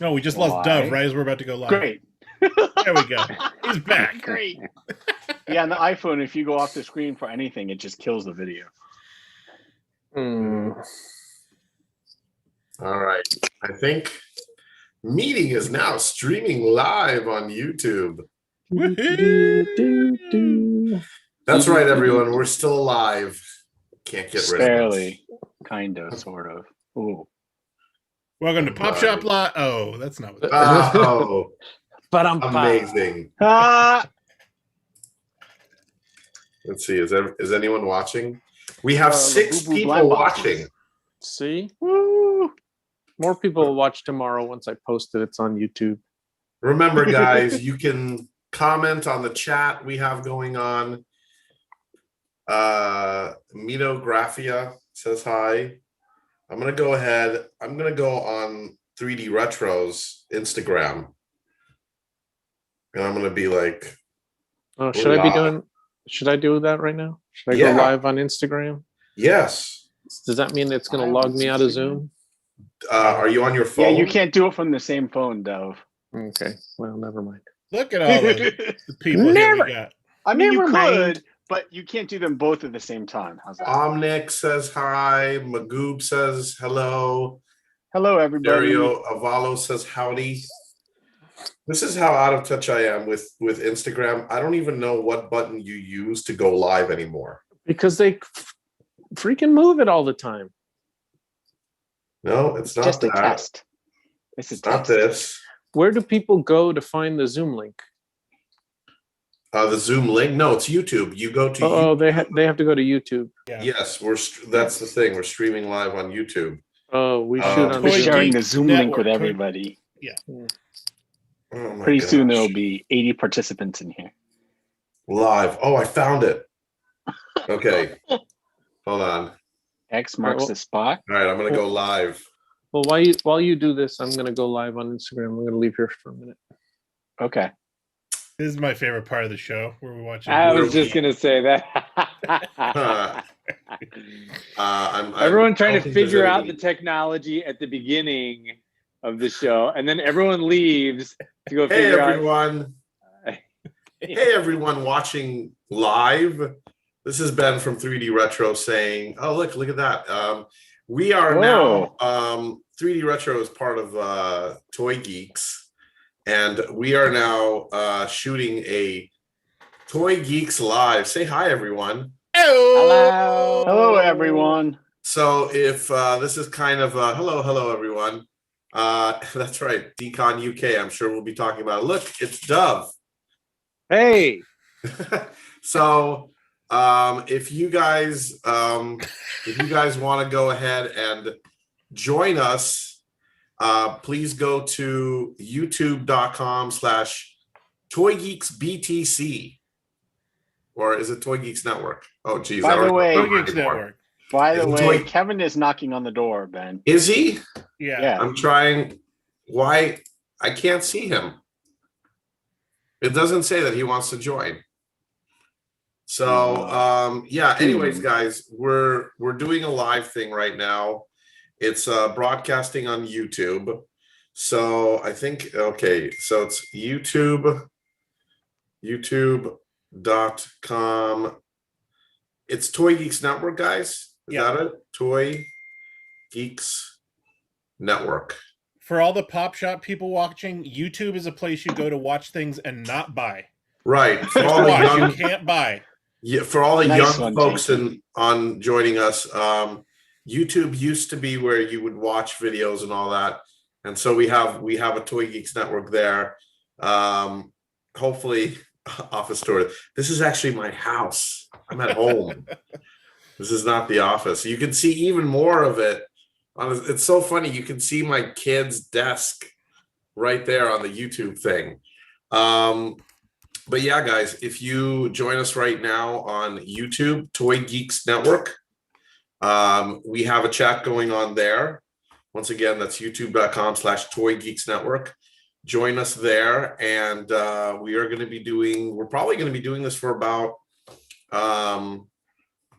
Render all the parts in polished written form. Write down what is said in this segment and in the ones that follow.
No, we just lost Dove right as we're about to go live. Great. There we go. He's back. Great. Yeah, on the iPhone, if you go off the screen for anything, it just kills the video. All right. I think meeting is now streaming live on YouTube. That's right, everyone. We're still alive. Can't get rid of us. Barely. Kind of, sort of. Ooh. Welcome to Pop Shop Live. Oh, that's not what Oh, but I'm amazing. Ah! Let's see. Is anyone watching? We have 6 Boo Boo people Blind watching. See? Woo! More people will watch tomorrow once I post it. It's on YouTube. Remember, guys, you can comment on the chat we have going on. Mito Graphia says hi. I'm going to go ahead. I'm going to go on 3D Retro's Instagram. And I'm going to be like, Oh, should I do that right now? Should I go live on Instagram? Yes. Does that mean it's going to log me out of Zoom? Are you on your phone? Yeah, you can't do it from the same phone, Dove. Okay. Well, never mind. Look at all the people here we got. I mean, you Never mind. could, but you can't do them both at the same time. How's that? Omnic says hi. Magoob says hello. Hello, everybody. Dario Avalo says howdy. This is how out of touch I am with Instagram. I don't even know what button you use to go live anymore. Because they freaking move it all the time. No, it's not Just a that. test. It's a It's not test. this. Where do people go to find the Zoom link? The Zoom link. No, it's YouTube. You go to. Oh, YouTube. they have to go to YouTube. Yeah. Yes, that's the thing. We're streaming live on YouTube. Oh, we shoot on We're Toy sharing the Geeks Zoom link Network. with everybody. Oh my Pretty soon gosh. there will be 80 participants in here. Live. Oh, I found it. Okay. Hold on. X marks the spot. All right, I'm gonna go live. Well, while you do this, I'm going to go live on Instagram. I'm going to leave here for a minute. Okay. This is my favorite part of the show where we watch. I was just gonna say that. Everyone trying to figure out the technology at the beginning of the show, and then everyone leaves to go Hey figure out. everyone. Hey everyone watching live. This is Ben from 3D Retro saying, "Oh look at that." We are now 3D Retro is part of Toy Geeks, and we are now shooting a Toy Geeks live. Say hi, everyone. Hello. Hello, everyone. So if this is kind of hello, everyone. That's right, Decon UK. I'm sure we'll be talking about it. Look, it's Dove. Hey. So if you guys want to go ahead and join us, please go to youtube.com/toygeeksbtc, or is it Toy Geeks Network? Oh geez. By the way, Toy Geeks Network. By the Is it way, Toy- Kevin is knocking on the door, Ben. Is he? Yeah. I'm trying. Why? I can't see him. It doesn't say that he wants to join. So yeah, anyways, guys, we're doing a live thing right now. It's broadcasting on YouTube. So I think so it's youtube.com. It's Toy Geeks Network, guys. Is that it? Toy Geeks Network. For all the Pop Shop people watching, YouTube is a place you go to watch things and not buy. Right. For Just all the watch, young, you can't buy. yeah, for all the Nice young one, folks Jason. on joining us, YouTube used to be where you would watch videos and all that, and so we have a Toy Geeks Network there. Hopefully, office tour. This is actually my house. I'm at home. This is not the office. You can see even more of it. It's so funny. You can see my kid's desk right there on the YouTube thing. But yeah, guys, if you join us right now on YouTube, Toy Geeks Network, we have a chat going on there. Once again, that's youtube.com/Toy Geeks Network. Join us there, and we're probably going to be doing this for about, I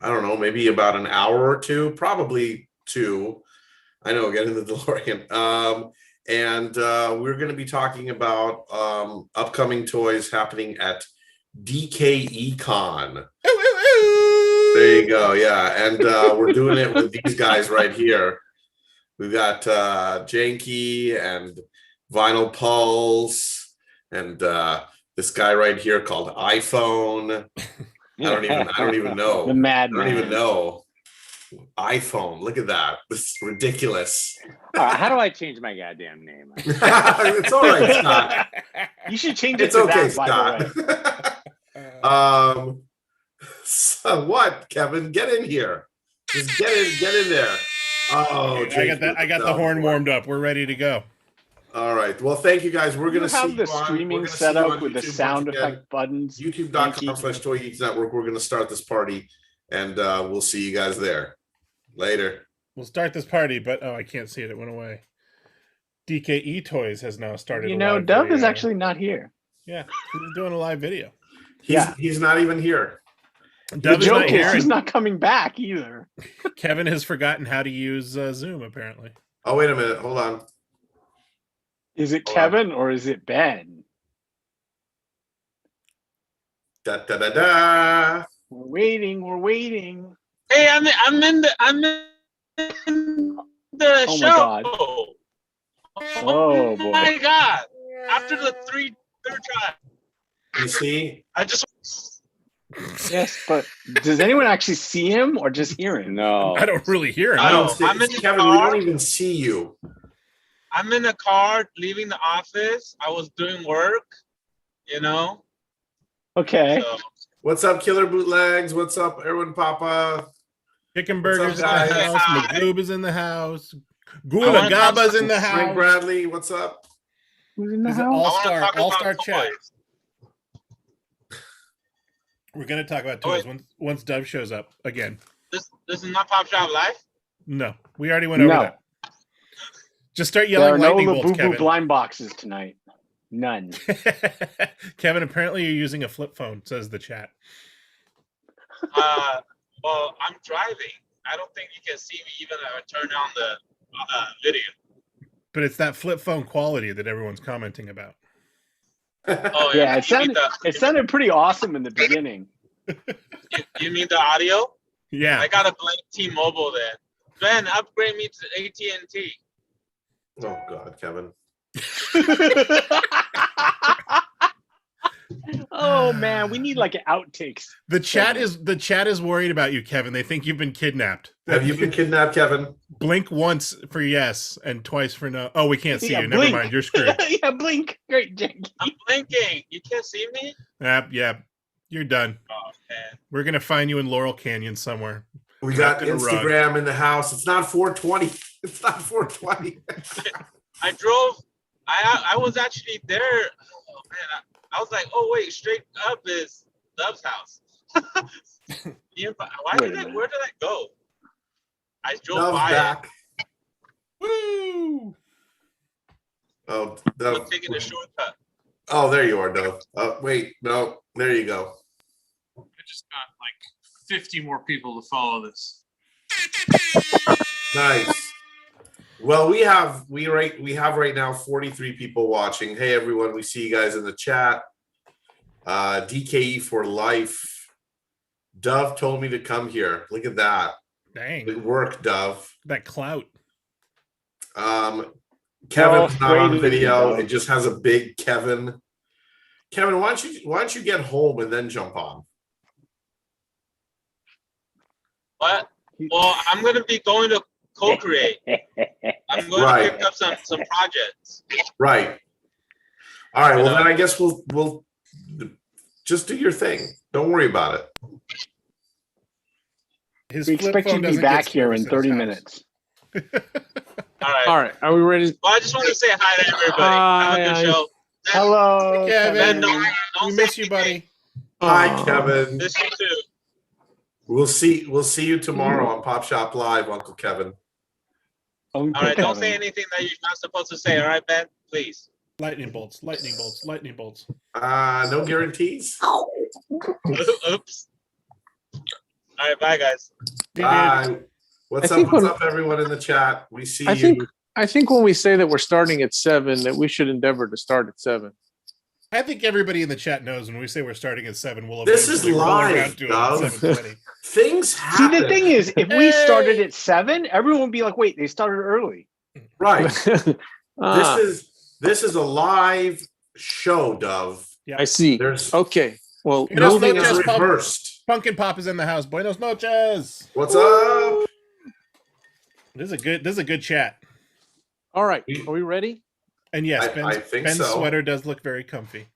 don't know, maybe about an hour or two, probably two. I know, get in the DeLorean. and we're going to be talking about upcoming toys happening at Decon. There you go. Yeah, and we're doing it with these guys right here. We've got Janky and Vinyl Pulse and this guy right here called iPhone. I don't even know. The madman. I don't even know. iPhone. Look at that. This is ridiculous. How do I change my goddamn name? It's all right, Scott. You should change it It's to okay, that, by the way. Scott. So what, Kevin? Get in here. Just get in there. Oh, I got the horn warmed up. We're ready to go. All right. Well, thank you guys. We're gonna have the streaming set up with the sound effect buttons. YouTube.com/Toy Geeks Network. We're gonna start this party, and we'll see you guys there. Later. We'll start this party, but I can't see it. It went away. DKE Toys has now started. You know, Dove is actually not here. Yeah, he's doing a live video. He's not even here. The joke is he's not coming back either. Kevin has forgotten how to use Zoom, apparently. Oh, wait a minute. Hold on. Is it Kevin or is it Ben? Da da da da. We're waiting. Hey, I'm in the Oh show. my God. Oh boy. my God! After the third try, You see? I just Yes, but does anyone actually see him or just hear him? No. I don't really hear him. I don't I'm in see the Kevin. We car. don't even see you. I'm in a car leaving the office. I was doing work, you know. Okay. So, What's up, Killer Bootlegs? What's up, Erwin Papa? Chicken Burger's in the guys? house. Hi. Magoob is in the house. I Gula wanna talk Gaba's in the Frank house. Bradley, what's up? Who's in the He's an house? all-star, talk all-star about chat. toys. We're gonna talk about Oh, toys once Dove shows up again. This is not Pop Shop Live. No, we already went over No. that. Just start There yelling are no lightning bolts, Labubu Kevin. blind boxes tonight. None. Kevin, apparently you're using a flip phone, says the chat. Well, I'm driving. I don't think you can see me even if I turn on the video. But it's that flip phone quality that everyone's commenting about. Oh Yeah, you it sounded pretty awesome in the beginning. you mean the audio? Yeah. I got a blank T-Mobile there. Ben, upgrade me to AT&T. Oh God, Kevin. Oh man, we need like outtakes. The chat is worried about you, Kevin. They think you've been kidnapped. Have you been kidnapped, Kevin? Blink once for yes and twice for no. Oh, we can't see Yeah, you. blink. Never mind. You're screwed. Yeah, blink. Great, Jake. I'm blinking. You can't see me? Yeah, you're done. Oh, man. We're gonna find you in Laurel Canyon somewhere. We got Wrapped in a rug. Instagram in the house. It's not 420. It's not 420. I drove. I was actually there. Oh, man. I was like, oh, wait, straight up is Dove's house. Yeah, but where did I go? I drove Dove's by back. Woo! Oh, it. Dove. I'm taking a shortcut. Oh, there you are, Dove. Wait, no, there you go. I just got like 50 more people to follow this. Nice. Well, we have right now 43 people watching. Hey everyone, we see you guys in the chat. DKE for life. Dove told me to come here. Look at that. Dang. Good work, Dove. That clout. Kevin's not on waiting, video. Dove. It just has a big Kevin. Kevin, why don't you get home and then jump on? What? Well, I'm going to be going to co-create. I'm going to pick up some projects. Right. All right. You Well, know? then I guess we'll just do your thing. Don't worry about it. His We flip expect you phone to be doesn't get back here in service at 30 his minutes. All right. All right. Are we ready? Well, I just want to say hi to everybody. Have a Hi. good show. Hello, Kevin. Ben, Kevin. don't We say miss you, anything. buddy. Hi, Kevin. Miss you too. We'll see you tomorrow on Pop Shop Live, Uncle Kevin. All right, don't say anything that you're not supposed to say. All right, Ben, please. Lightning bolts, lightning bolts, lightning bolts. No guarantees. Oops. All right, bye, guys. Bye. What's I think up, everyone in the chat? We see I you. think I think when we say that we're starting at 7, that we should endeavor to start at 7. I think everybody in the chat knows when we say we're starting at 7, we'll This is eventually roll live, around to it at Dov. 7:20. Things See, happen. the thing is, if we started Hey! at 7, everyone would be like, "Wait, they started early." Right. Ah, This is a live show, Dove. Yeah. I see. There's Okay. Well, Buenos moving noches, on. Pop. reversed. Pumpkin Pop is in the house. Buenos noches. What's up? This is a good chat. All right. Are we ready? And yes, I think Ben's so. sweater does look very comfy.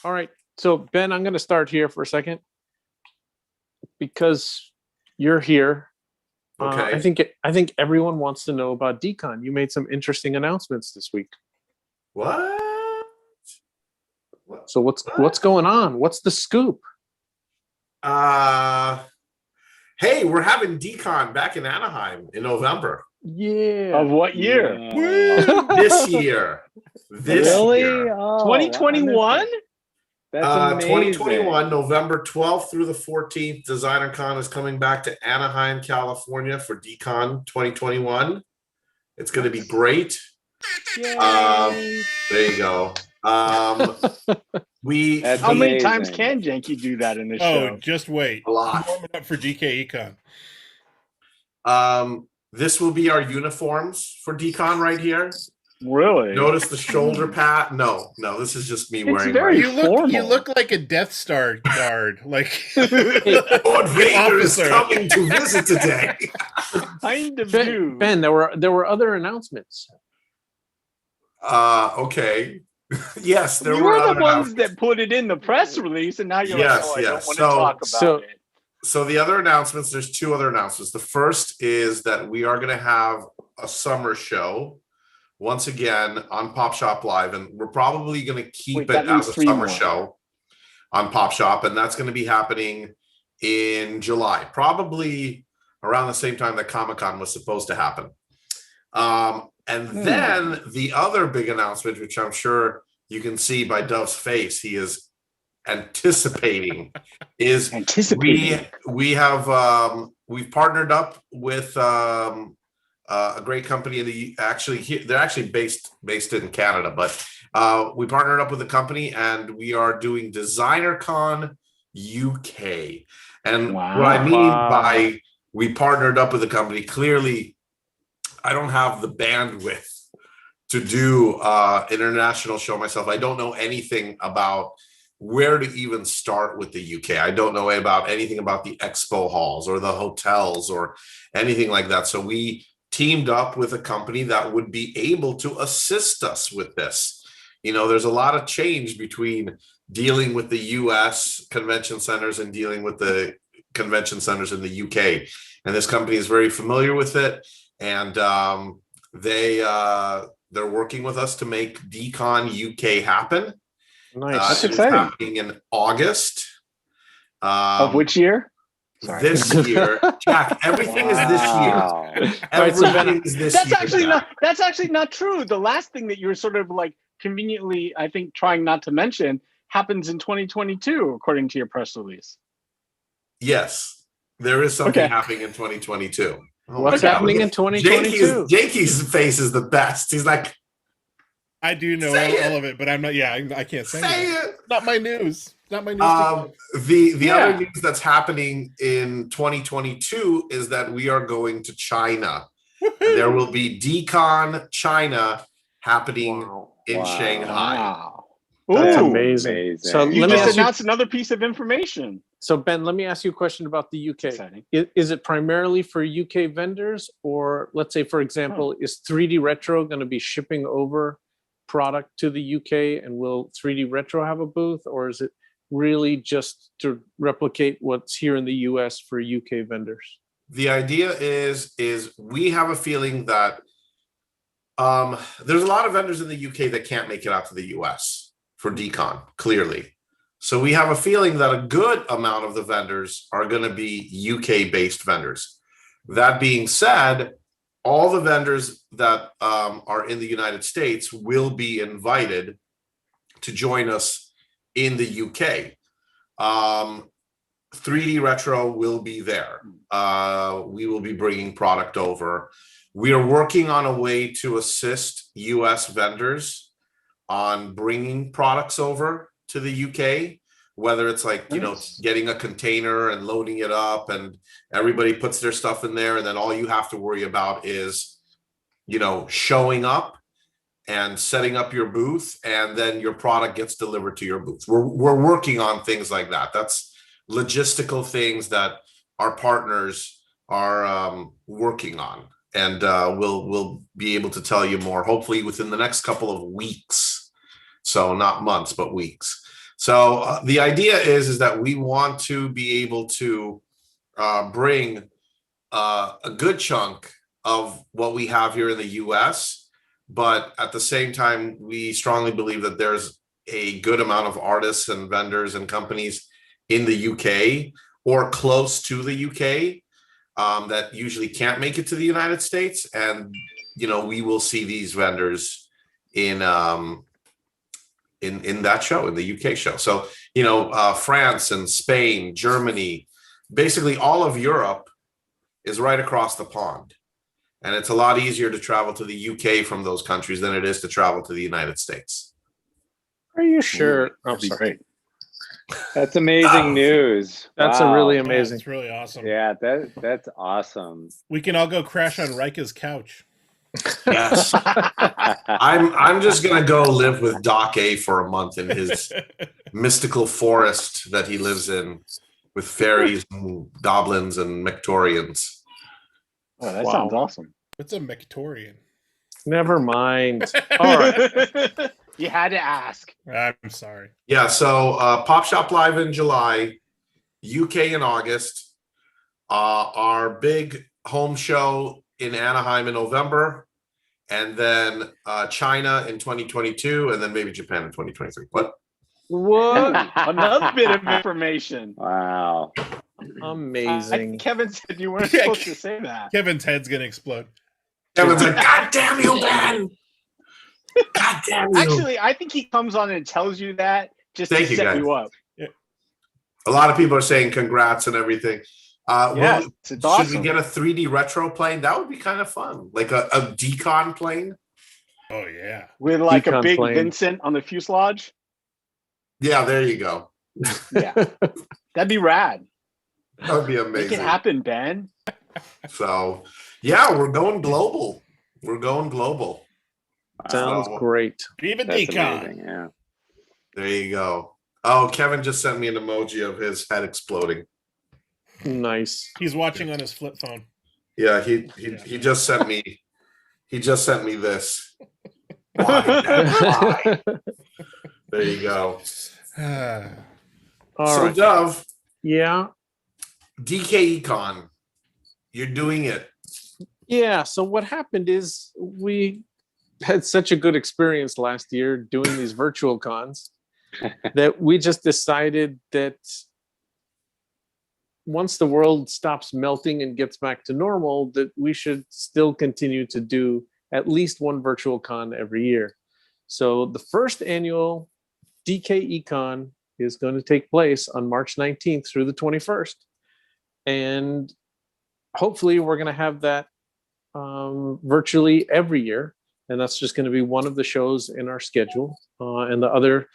All right. So Ben, I'm going to start here for a second because you're here. Okay. I think everyone wants to know about Decon. You made some interesting announcements this week. What? So what's going on? What's the scoop? Hey, we're having Decon back in Anaheim in November Yeah. Of what year? this year. Really? Year. Oh, 2021? That's amazing. 2021, November 12th through the 14th. Designercon is coming back to Anaheim, California for Decon 2021. It's going to be great. There you go. We That's How many amazing. times can Janky do that in this Oh, show? just wait. a lot. Warming up for GK Econ. This will be our uniforms for Decon right here. Really? Notice the shoulder pad. No, this is just me It's wearing. very my- You formal. look like a Death Star guard. Like Lord Vader is officer. coming to visit today. Kind of do. Ben, there were other announcements. Okay. Yes, there You were were other the ones announcements. that put it in the press release, and now you're Yes, like, "Oh, I yes. don't want to So- talk about it." So the other announcements, there's two other announcements. The first is that we are going to have a summer show once again on Pop Shop Live, and we're probably going to keep Wait, that it means as a 3 summer more. show on Pop Shop, and that's going to be happening in July, probably around the same time that Comic-Con was supposed to happen. And then the other big announcement, which I'm sure you can see by Dove's face, he is anticipating, is we have we've partnered up with a great company in the they're actually based in Canada, but we partnered up with a company and we are doing Designercon UK. And what I mean by we partnered up with a company, clearly I don't have the bandwidth to do international show myself. I don't know anything about where to even start with the UK. I don't know about anything about the expo halls or the hotels or anything like that. So we teamed up with a company that would be able to assist us with this. You know, there's a lot of change between dealing with the US convention centers and dealing with the convention centers in the UK. And this company is very familiar with it. And they're working with us to make Decon UK happen. Nice. That's It's exciting. happening in August. Of which year? Sorry. This year. Jack, everything is this year. Wow. Everything is this That's year. actually Jack. not. That's actually not true. The last thing that you were sort of like conveniently, I think, trying not to mention happens in 2022, according to your press release. Yes, there is something Okay. happening in 2022. Oh What's my God. happening in 2022? Jakey's face is the best. He's like, I do know Say it. all of it, but I'm not. Yeah, I can't say say it. it. Not my news. Not my news. The Yeah. other news that's happening in 2022 is that we are going to China. There will be Decon China happening in Shanghai. Wow. That's Ooh. amazing. So You let me just ask you. announced another piece of information. So Ben, let me ask you a question about the UK. Exciting. Is it primarily for UK vendors, or let's say, for example, is 3D Retro going to be shipping over product to the UK, and will 3D Retro have a booth, or is it really just to replicate what's here in the US for UK vendors? The idea is we have a feeling that there's a lot of vendors in the UK that can't make it out to the US for Decon, clearly. So we have a feeling that a good amount of the vendors are going to be UK based vendors. That being said, all the vendors that are in the United States will be invited to join us in the UK. 3D Retro will be there. We will be bringing product over. We are working on a way to assist US vendors on bringing products over to the UK, whether it's like, you know, getting a container and loading it up and everybody puts their stuff in there. And then all you have to worry about is, you know, showing up and setting up your booth, and then your product gets delivered to your booth. We're working on things like that. That's logistical things that our partners are working on. And we'll be able to tell you more, hopefully within the next couple of weeks. So not months, but weeks. So the idea is that we want to be able to bring a good chunk of what we have here in the US, but at the same time, we strongly believe that there's a good amount of artists and vendors and companies in the UK or close to the UK that usually can't make it to the United States. And, you know, we will see these vendors in that show, in the UK show. So, you know, France and Spain, Germany, basically all of Europe is right across the pond. And it's a lot easier to travel to the UK from those countries than it is to travel to the United States. Are you sure? That'd be great. That's amazing news. That's a really amazing. It's really awesome. Yeah, that's awesome. We can all go crash on Rika's couch. Yes. I'm just gonna go live with Doc A for a month in his mystical forest that he lives in with fairies and goblins and Mectorians. Oh, that sounds awesome. What's a Mectorian? Never mind. All right. You had to ask. I'm sorry. Yeah, so Pop Shop Live in July, UK in August, our big home show in Anaheim in November, and then China in 2022, and then maybe Japan in 2023. What? What? Another bit of information. Wow. Amazing. Kevin said you weren't supposed to say that. Kevin's head's gonna explode. Kevin's like, God damn you, Ben! God damn you! Actually, I think he comes on and tells you that just Thank to you, set guys. you up. A lot of people are saying congrats and everything. Yes, it's should awesome. we get a 3D retro plane? That would be kind of fun, like a Decon plane. Oh yeah, With like a Decon big plane. Vincent on the fuselage. Yeah, there you go. Yeah, that'd be rad. That would be Make amazing. it happen, Ben. So, yeah, we're going global. We're going global. Sounds So, great. Viva That's Decon. amazing. Yeah. There you go. Oh, Kevin just sent me an emoji of his head exploding. Nice. He's watching on his flip phone. Yeah, he just sent me. He just sent me this. Why, Dad, why? There you go. All So, right. Dove, Yeah. DK Econ, you're doing it. Yeah. So what happened is we had such a good experience last year doing these virtual cons that we just decided that once the world stops melting and gets back to normal, that we should still continue to do at least one virtual con every year. So the first annual DK Econ is going to take place on March 19th through the 21st. And hopefully we're going to have that virtually every year. And that's just going to be one of the shows in our schedule. And the other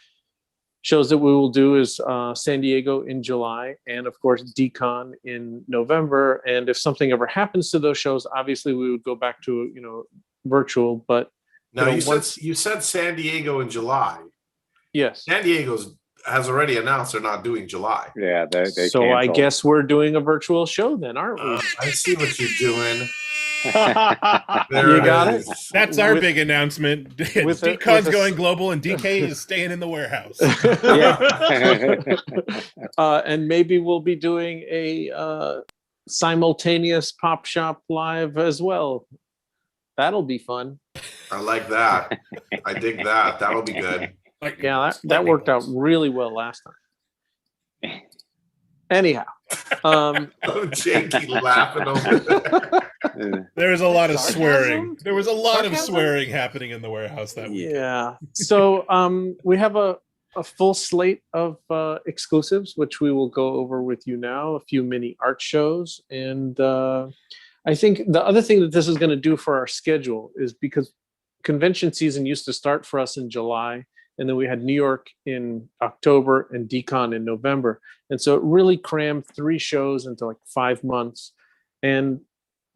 shows that we will do is San Diego in July, and of course Decon in November. And if something ever happens to those shows, obviously we would go back to, you know, virtual. But Now, you know, you said San Diego in July. yes. San Diego's has already announced they're not doing July. Yeah. They So I canceled. guess we're doing a virtual show then, aren't we? I see what you're doing. You There got is. it? That's our With- big announcement. with a- Decon's with a- going global, and DK is staying in the warehouse. And maybe we'll be doing a simultaneous Pop Shop Live as well. That'll be fun. I like that. I dig that. That'll be good. Yeah, that worked out really well last time. Anyhow, Oh, Jakey laughing over there. There was a lot of Sarcasm? swearing. There was a lot of Sarcasm? swearing happening in the warehouse that week. yeah. So we have a full slate of exclusives, which we will go over with you now. A few mini art shows, and I think the other thing that this is going to do for our schedule is because convention season used to start for us in July, and then we had New York in October and Decon in November. And so it really crammed 3 shows into like 5 months. And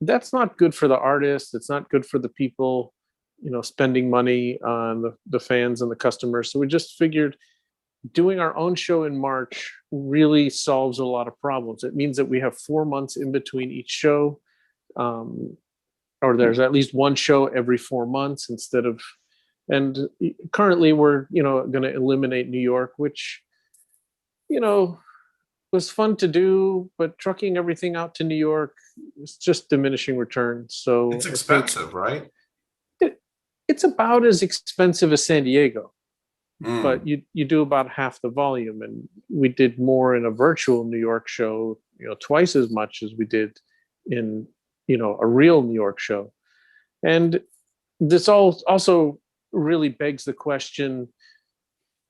that's not good for the artists. It's not good for the people, spending money on the fans and the customers. So we just figured doing our own show in March really solves a lot of problems. It means that we have 4 months in between each show, or there's at least one show every 4 months instead of, and currently we're, going to eliminate New York, which, was fun to do, but trucking everything out to New York is just diminishing returns. So it's expensive, right? It's about as expensive as San Diego. Mm. But you do about half the volume, and we did more in a virtual New York show, twice as much as we did in a real New York show. And this also really begs the question,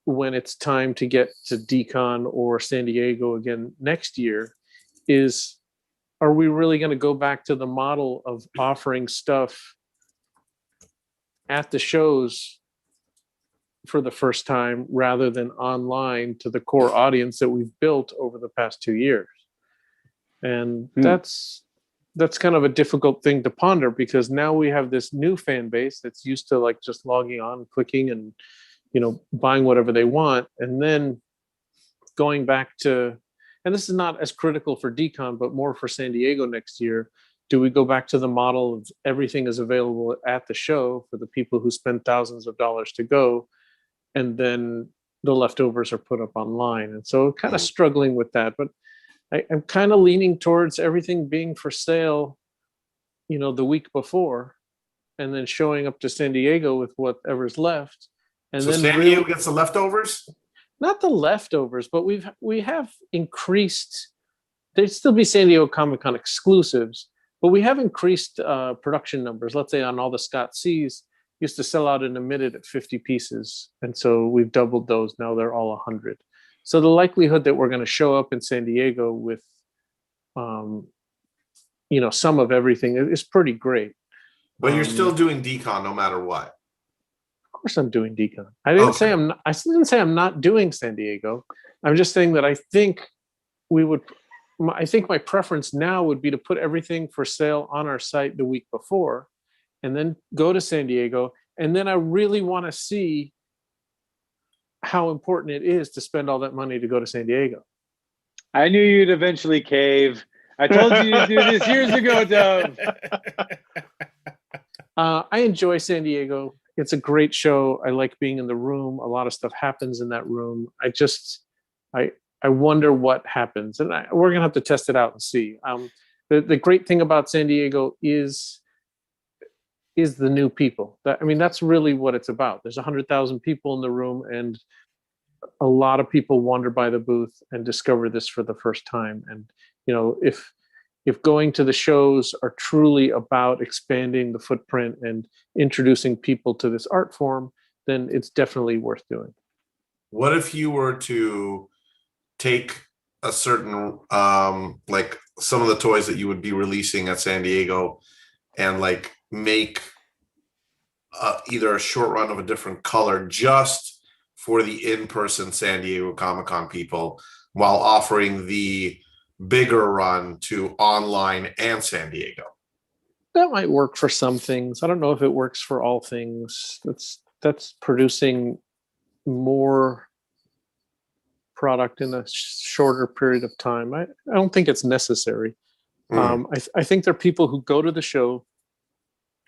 when it's time to get to Decon or San Diego again next year, are we really going to go back to the model of offering stuff at the shows for the first time rather than online to the core audience that we've built over the past 2 years? And that's kind of a difficult thing to ponder, because now we have this new fan base that's used to like just logging on, clicking, and buying whatever they want, and then going back to, and this is not as critical for Decon, but more for San Diego next year. Do we go back to the model of everything is available at the show for the people who spend thousands of dollars to go, and then the leftovers are put up online? And so kind of struggling with that, but I'm kind of leaning towards everything being for sale, the week before, and then showing up to San Diego with whatever's left. And so then San Diego gets the leftovers? Not the leftovers, but we have increased. There'd still be San Diego Comic-Con exclusives, but we have increased production numbers. Let's say on all the Scott C's, used to sell out in a minute at 50 pieces. And so we've doubled those. Now they're all 100. So the likelihood that we're going to show up in San Diego with, some of everything is pretty great. But you're still doing Decon no matter what. Of course I'm doing Decon. I didn't say I'm not, I didn't say I'm not doing San Diego. I'm just saying that I think my preference now would be to put everything for sale on our site the week before, and then go to San Diego. And then I really want to see how important it is to spend all that money to go to San Diego. I knew you'd eventually cave. I told you to do this years ago, Dove. I enjoy San Diego. It's a great show. I like being in the room. A lot of stuff happens in that room. I wonder what happens, and we're gonna have to test it out and see. The great thing about San Diego is the new people. That's really what it's about. There's 100,000 people in the room, and a lot of people wander by the booth and discover this for the first time. And if going to the shows are truly about expanding the footprint and introducing people to this art form, then it's definitely worth doing. What if you were to take a certain, like some of the toys that you would be releasing at San Diego, and like make either a short run of a different color just for the in-person San Diego Comic-Con people, while offering the bigger run to online and San Diego? That might work for some things. I don't know if it works for all things. That's producing more product in a shorter period of time. I don't think it's necessary. I think there are people who go to the show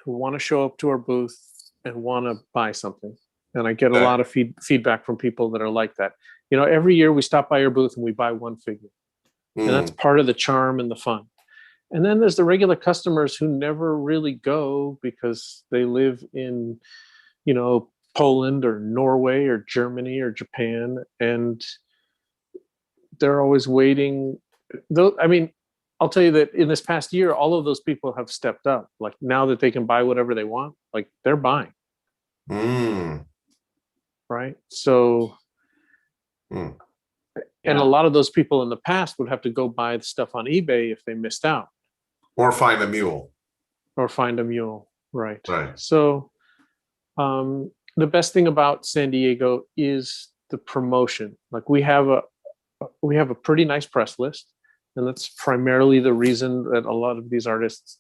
who want to show up to our booth and want to buy something. And I get a lot of feedback from people that are like that. Every year we stop by your booth and we buy one figure. And that's part of the charm and the fun. And then there's the regular customers who never really go because they live in, Poland or Norway or Germany or Japan, and they're always waiting. I'll tell you that in this past year, all of those people have stepped up. Like, now that they can buy whatever they want, like, they're buying. Right? So, and a lot of those people in the past would have to go buy the stuff on eBay if they missed out. Or find a mule. or find a mule. Right. Right. So the best thing about San Diego is the promotion. Like we have a pretty nice press list, and that's primarily the reason that a lot of these artists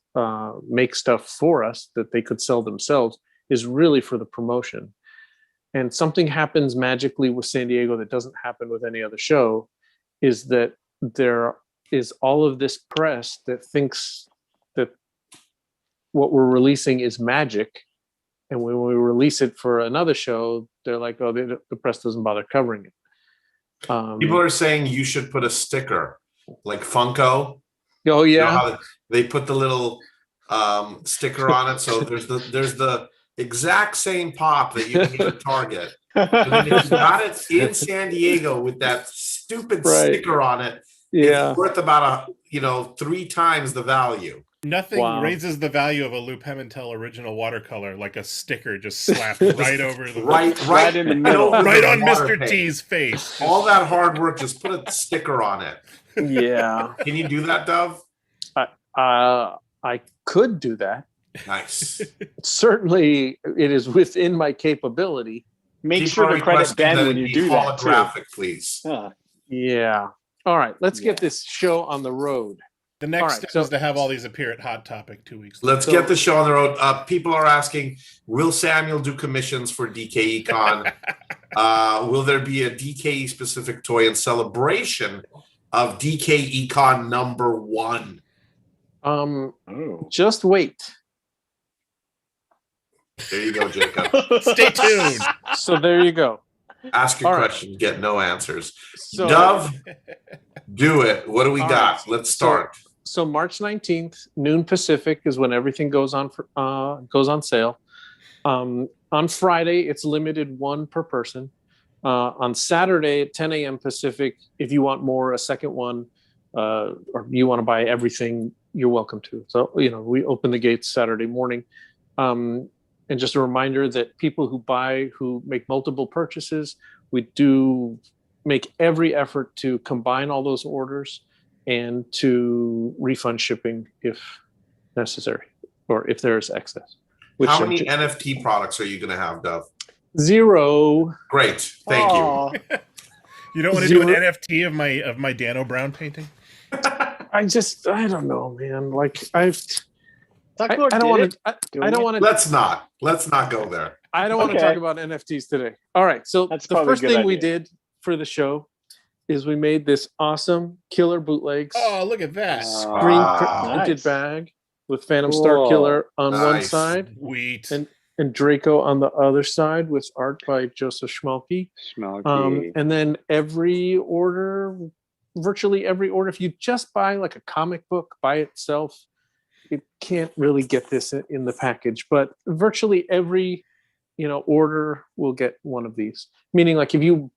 make stuff for us that they could sell themselves, is really for the promotion. And something happens magically with San Diego that doesn't happen with any other show, is that there is all of this press that thinks that what we're releasing is magic. And when we release it for another show, they're like, oh, the press doesn't bother covering it. People are saying you should put a sticker like Funko. Oh, You know yeah. how they put the little sticker on it. So there's the exact same pop that you can get at Target. And then if you got it in San Diego with that stupid sticker on it, it's worth about 3 times the value. Nothing raises the value of a Lou Pimentel original watercolor like a sticker just slapped right over the right in the middle, right on Mr. T's face. All that hard work, just put a sticker on it. Yeah. Can you do that, Dove? I could do that. Nice. Certainly, it is within my capability. Make sure to credit Ben when you do that too. Holographic, please. Yeah. All right. Let's get this show on the road. The next step is to have all these appear at Hot Topic 2 weeks later. Let's get the show on the road. People are asking, will Samuel do commissions for DKECon? Will there be a DKE specific toy in celebration of DKECon #1? Just wait. There you go, Jacob. Stay tuned. So there you go. Ask your question, get no answers. So, Dove, do it. What do we got? Right. Let's start. So March 19th, noon Pacific, is when everything goes on sale. On Friday, it's limited 1 per person. On Saturday at 10 a.m. Pacific, if you want more, a second one, or you want to buy everything, you're welcome to. So, we open the gates Saturday morning. And just a reminder that people who make multiple purchases, we do make every effort to combine all those orders and to refund shipping if necessary, or if there is excess. How many NFT products are you going to have, Dove? 0. Great. Thank you. You don't want to do an NFT of my Dan O'Brown painting? I don't know, man. Like I don't want to. Let's not go there. I don't want to talk about NFTs today. All right. So the first thing we did for the show is we made this awesome killer bootlegs. Oh, look at that. Screen printed bag with Phantom Star Killer on one side. Sweet. And Draco on the other side with art by Joseph Schmalke. And then virtually every order, if you just buy like a comic book by itself, it can't really get this in the package, but virtually every order will get one of these. Meaning, like if you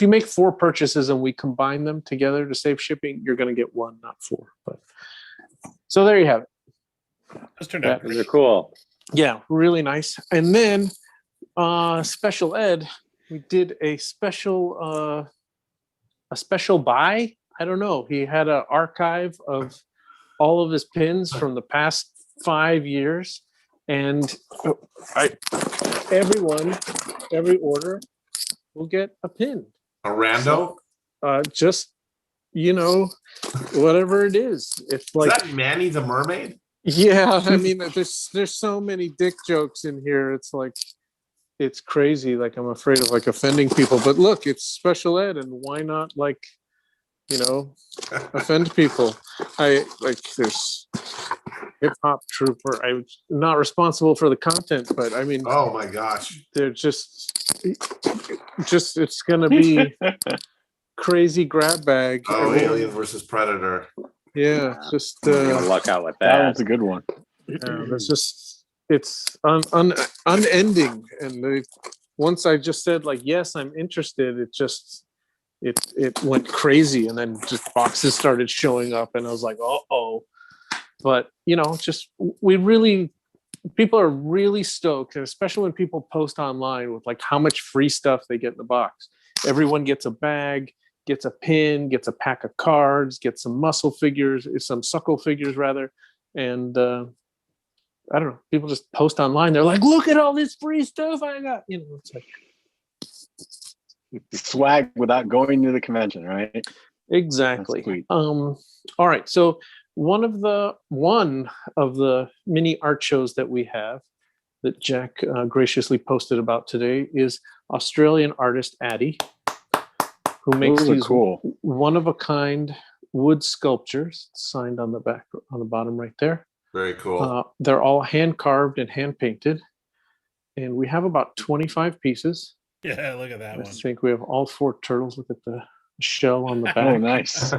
make 4 purchases and we combine them together to save shipping, you're going to get 1, not 4. But so there you have it. Those turned out Those are cool. Yeah, really nice. And then special ed, we did a special buy. I don't know. He had an archive of all of his pins from the past 5 years, and every order will get a pin. A rando? Just whatever it is. It's like, is that Manny the Mermaid? Yeah, I mean, there's so many dick jokes in here. It's like, it's crazy. Like, I'm afraid of offending people. But look, it's special ed, and why not offend people? There's hip hop trooper. I'm not responsible for the content, but I mean, oh my gosh, they're just it's gonna be crazy grab bag. Oh, Alien versus Predator. Yeah, just luck out with that. That one's a good one. It's unending, and once I just said yes, I'm interested. It went crazy, and then just boxes started showing up, and I was like, oh. But people are really stoked, and especially when people post online with how much free stuff they get in the box. Everyone gets a bag, gets a pin, gets a pack of cards, gets some muscle figures, some suckle figures rather, and I don't know. People just post online. They're like, "Look at all this free stuff I got." You know, it's like swag without going to the convention, right? exactly. All right. So one of the mini art shows that we have that Jack graciously posted about today is Australian artist Addie, who makes these cool one-of-a-kind wood sculptures signed on the back, on the bottom right there. Very cool. They're all hand carved and hand painted, and we have about 25 pieces. Yeah, look at that I one. think we have all 4 turtles. Look at the shell on the back. Oh, nice.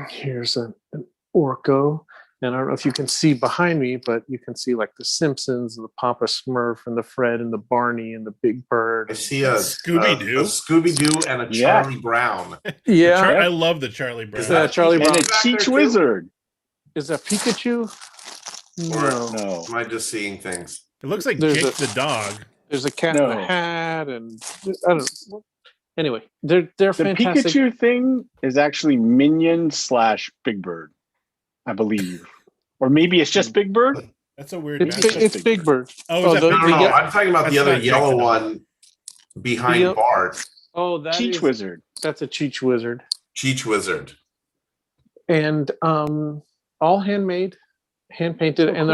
Here's an Orco, and I don't know if you can see behind me, but you can see like the Simpsons, the Papa Smurf, and the Fred, and the Barney, and the Big Bird. I see a Scooby-Doo. a Scooby-Doo and a Charlie Brown. Yeah, I love the Charlie Brown. Is that Charlie And Brown? a Cheech Wizard. Is that Pikachu? No. No. Am I just seeing things? It looks like There's Jake the dog. There's a cat in No. a hat, and I don't know. Anyway, they're The fantastic. Pikachu thing is actually Minion / Big Bird, I believe. Or maybe it's just Big Bird. That's a weird It's, matchup. it's Big Bird. Oh, is that the- No, Big no, Bird? I'm talking about the That's other not Jake yellow the dog. one behind Yep. Bart. Oh, that Cheech is- Wizard. That's a Cheech Wizard, Cheech Wizard. and all handmade, hand painted, and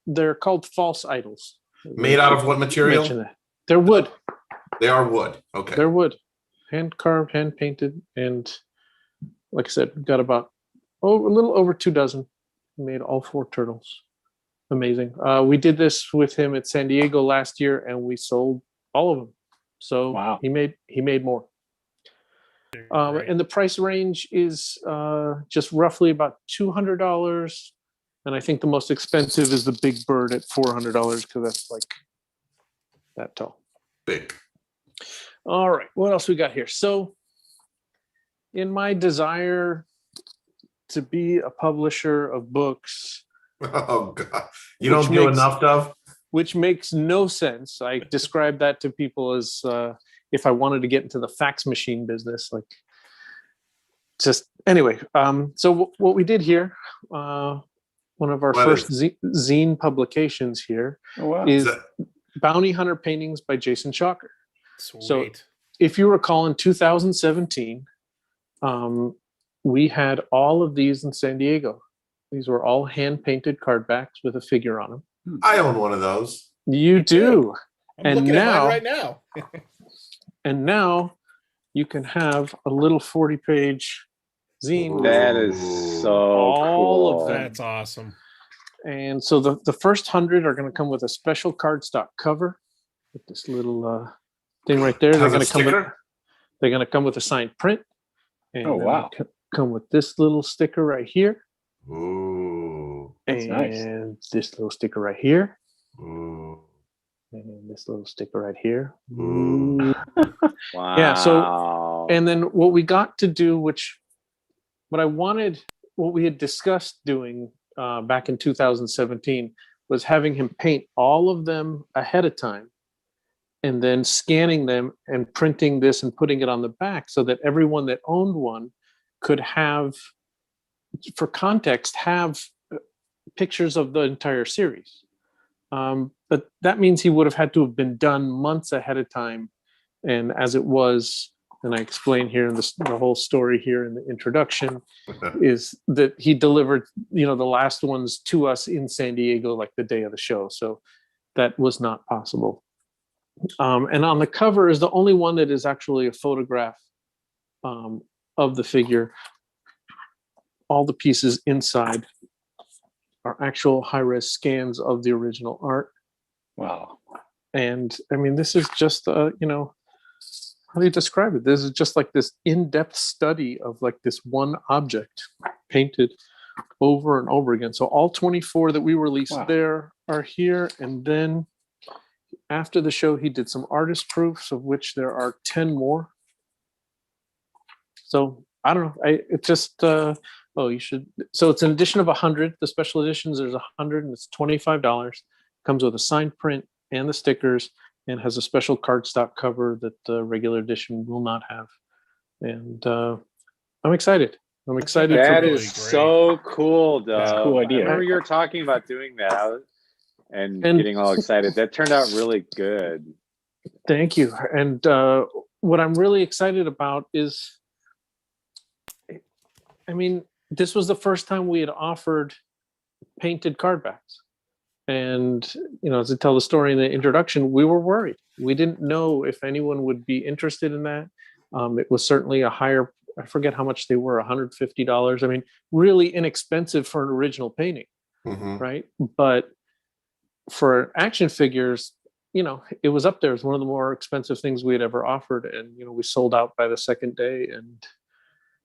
they're called false idols. Made out of what material? Mention that. They're wood. They are wood. Okay. They're wood, hand carved, hand painted, and like I said, we've got about a little over 2 dozen. We made all 4 turtles. Amazing. We did this with him at San Diego last year, and we sold all of them. So Wow. he made more. Great. And the price range is just roughly about $200. And I think the most expensive is the Big Bird at $400 because that's like that tall. Big. All right, what else we got here? So in my desire to be a publisher of books, Oh God. You Which don't do makes- enough, Dove? which makes no sense. I describe that to people as if I wanted to get into the fax machine business, like just anyway. So what we did here, one of our What first zine publications here Oh, wow. is that- Bounty Hunter paintings by Jason Shocker. Sweet. If you recall, in 2017, we had all of these in San Diego. These were all hand painted card backs with a figure on them. I own one of those. You do. I'm and looking now- at mine right now. And now you can have a little 40-page zine. That is so All of cool. them. That's awesome. And so the first 100 are going to come with a special cardstock cover with this little thing right there. They're Has going a to come with, sticker? they're going to come with a signed print. And Oh, then wow. come with this little sticker right here. Ooh. That's nice. And this little sticker right here. Ooh. And this little sticker right here. Ooh. Wow. Yeah, so- And then what we got to do, what we had discussed doing back in 2017 was having him paint all of them ahead of time and then scanning them and printing this and putting it on the back so that everyone that owned one could have, for context, have pictures of the entire series. But that means he would have had to have been done months ahead of time. And as it was, and I explain here in the whole story here in the introduction, is that he delivered, the last ones to us in San Diego, like the day of the show. So that was not possible. And on the cover is the only one that is actually a photograph of the figure. All the pieces inside are actual high-res scans of the original art. Wow. And I mean, this is just, how do you describe it? This is just like this in-depth study of like this one object painted over and over again. So all 24 that we released Wow. there are here. And then after the show, he did some artist proofs, of which there are 10 more. So I don't know. It just, you should. So it's an edition of 100. The special editions, there's 100 and it's $25. Comes with a signed print and the stickers, and has a special cardstock cover that the regular edition will not have. And I'm excited. I'm excited. That really is great. so cool, Doug. Cool I idea. remember you were talking about doing that and And- getting all excited. That turned out really good. Thank you. And what I'm really excited about is, I mean, this was the first time we had offered painted card backs. And, you know, as I tell the story in the introduction, we were worried. We didn't know if anyone would be interested in that. It was certainly a higher, I forget how much they were, $150. I mean, really inexpensive for an original painting, Mhm. right? But for action figures, you know, it was up there as one of the more expensive things we had ever offered. And, you know, we sold out by the second day, and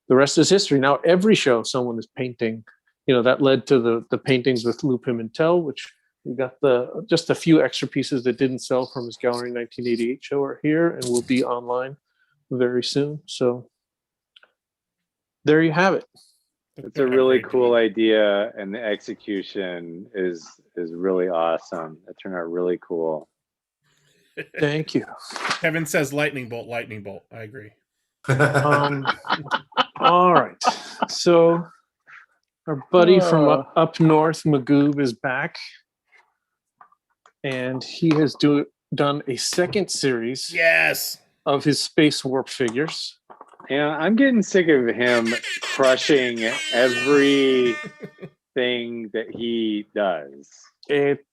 the rest is history. Now, every show someone is painting, you know, that led to the paintings with Lou Pimentel, which we got just a few extra pieces that didn't sell from his Gallery 1988 show are here and will be online very soon. So there you have it. It's a really cool idea, and the execution is really awesome. It turned out really cool. Thank you. Kevin says lightning bolt, lightning bolt. I agree. All right. So our buddy from up north, Magoob, is back. And he has done a second series Yes. of his Space Warp figures. Yeah, I'm getting sick of him crushing everything that he does.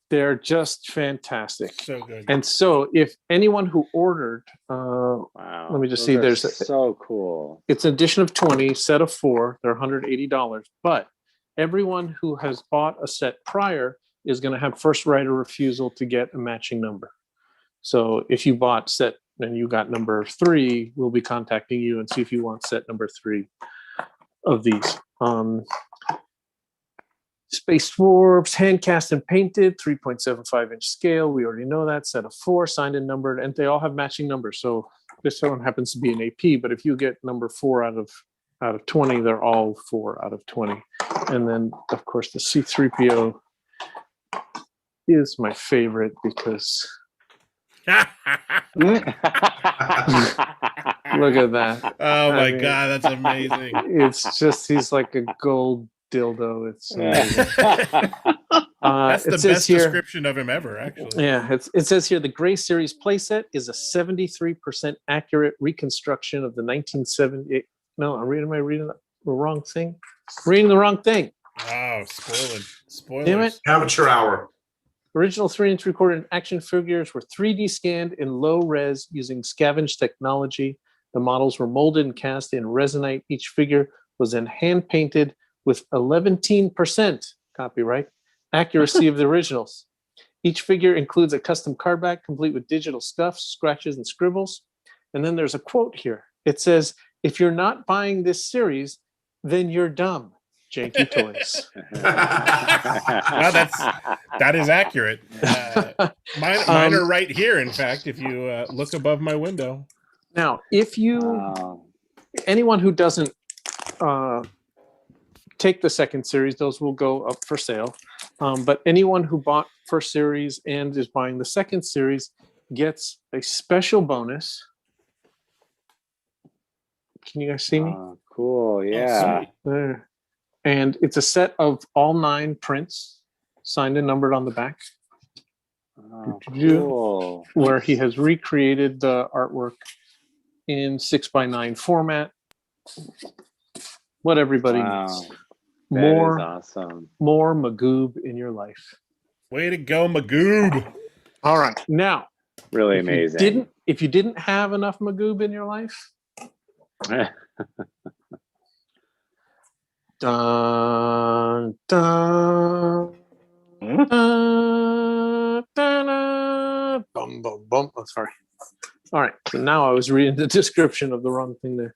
They're just fantastic. So good. And so if anyone who ordered, Wow. let me just Those see, are there's so cool. it's an edition of 20, set of 4, they're $180. But everyone who has bought a set prior is going to have first right of refusal to get a matching number. So if you bought set and you got number 3, we'll be contacting you and see if you want set number 3 of these. Space Warps, hand cast and painted, 3.75 inch scale. We already know that. Set of 4, signed and numbered, and they all have matching numbers. So this one happens to be an AP, but if you get number 4 out of 20, they're all 4 out of 20. And then, of course, the C-3PO is my favorite because look at that. Oh my I mean, God, that's amazing. It's just, he's like a gold dildo. It's amazing. That's the it says best here, description of him ever, actually. yeah, it says here the Gray Series playset is a 73% accurate reconstruction of the 1978. No, am I reading the wrong thing? Reading the wrong thing. Oh, spoilers. Damn it. Amateur hour. Original 3-inch recorded action figures were 3D scanned in low res using scavenge technology. The models were molded and cast in resinite. Each figure was then hand painted with 11% copyright accuracy of the originals. Each figure includes a custom card back complete with digital scuffs, scratches, and scribbles. And then there's a quote here. It says, "If you're not buying this series, then you're dumb. Janky Toys." Wow, that is accurate. Mine are right here. In fact, if you look above my window. Now, if you, anyone who doesn't take the second series, those will go up for sale. But anyone who bought first series and is buying the second series gets a special bonus. Can you guys see me? Cool, yeah. There. And it's a set of all 9 prints, signed and numbered on the back. Cool. Where he has recreated the artwork in 6x9 format. What everybody needs. That More is awesome. More Magoob in your life. Way to go, Magoob. All right. Now, Really if you amazing. if you didn't have enough Magoob in your life, dun, dun, dun, dun, bum, bum, bum. Oh, sorry. All right. So now I was reading the description of the wrong thing there.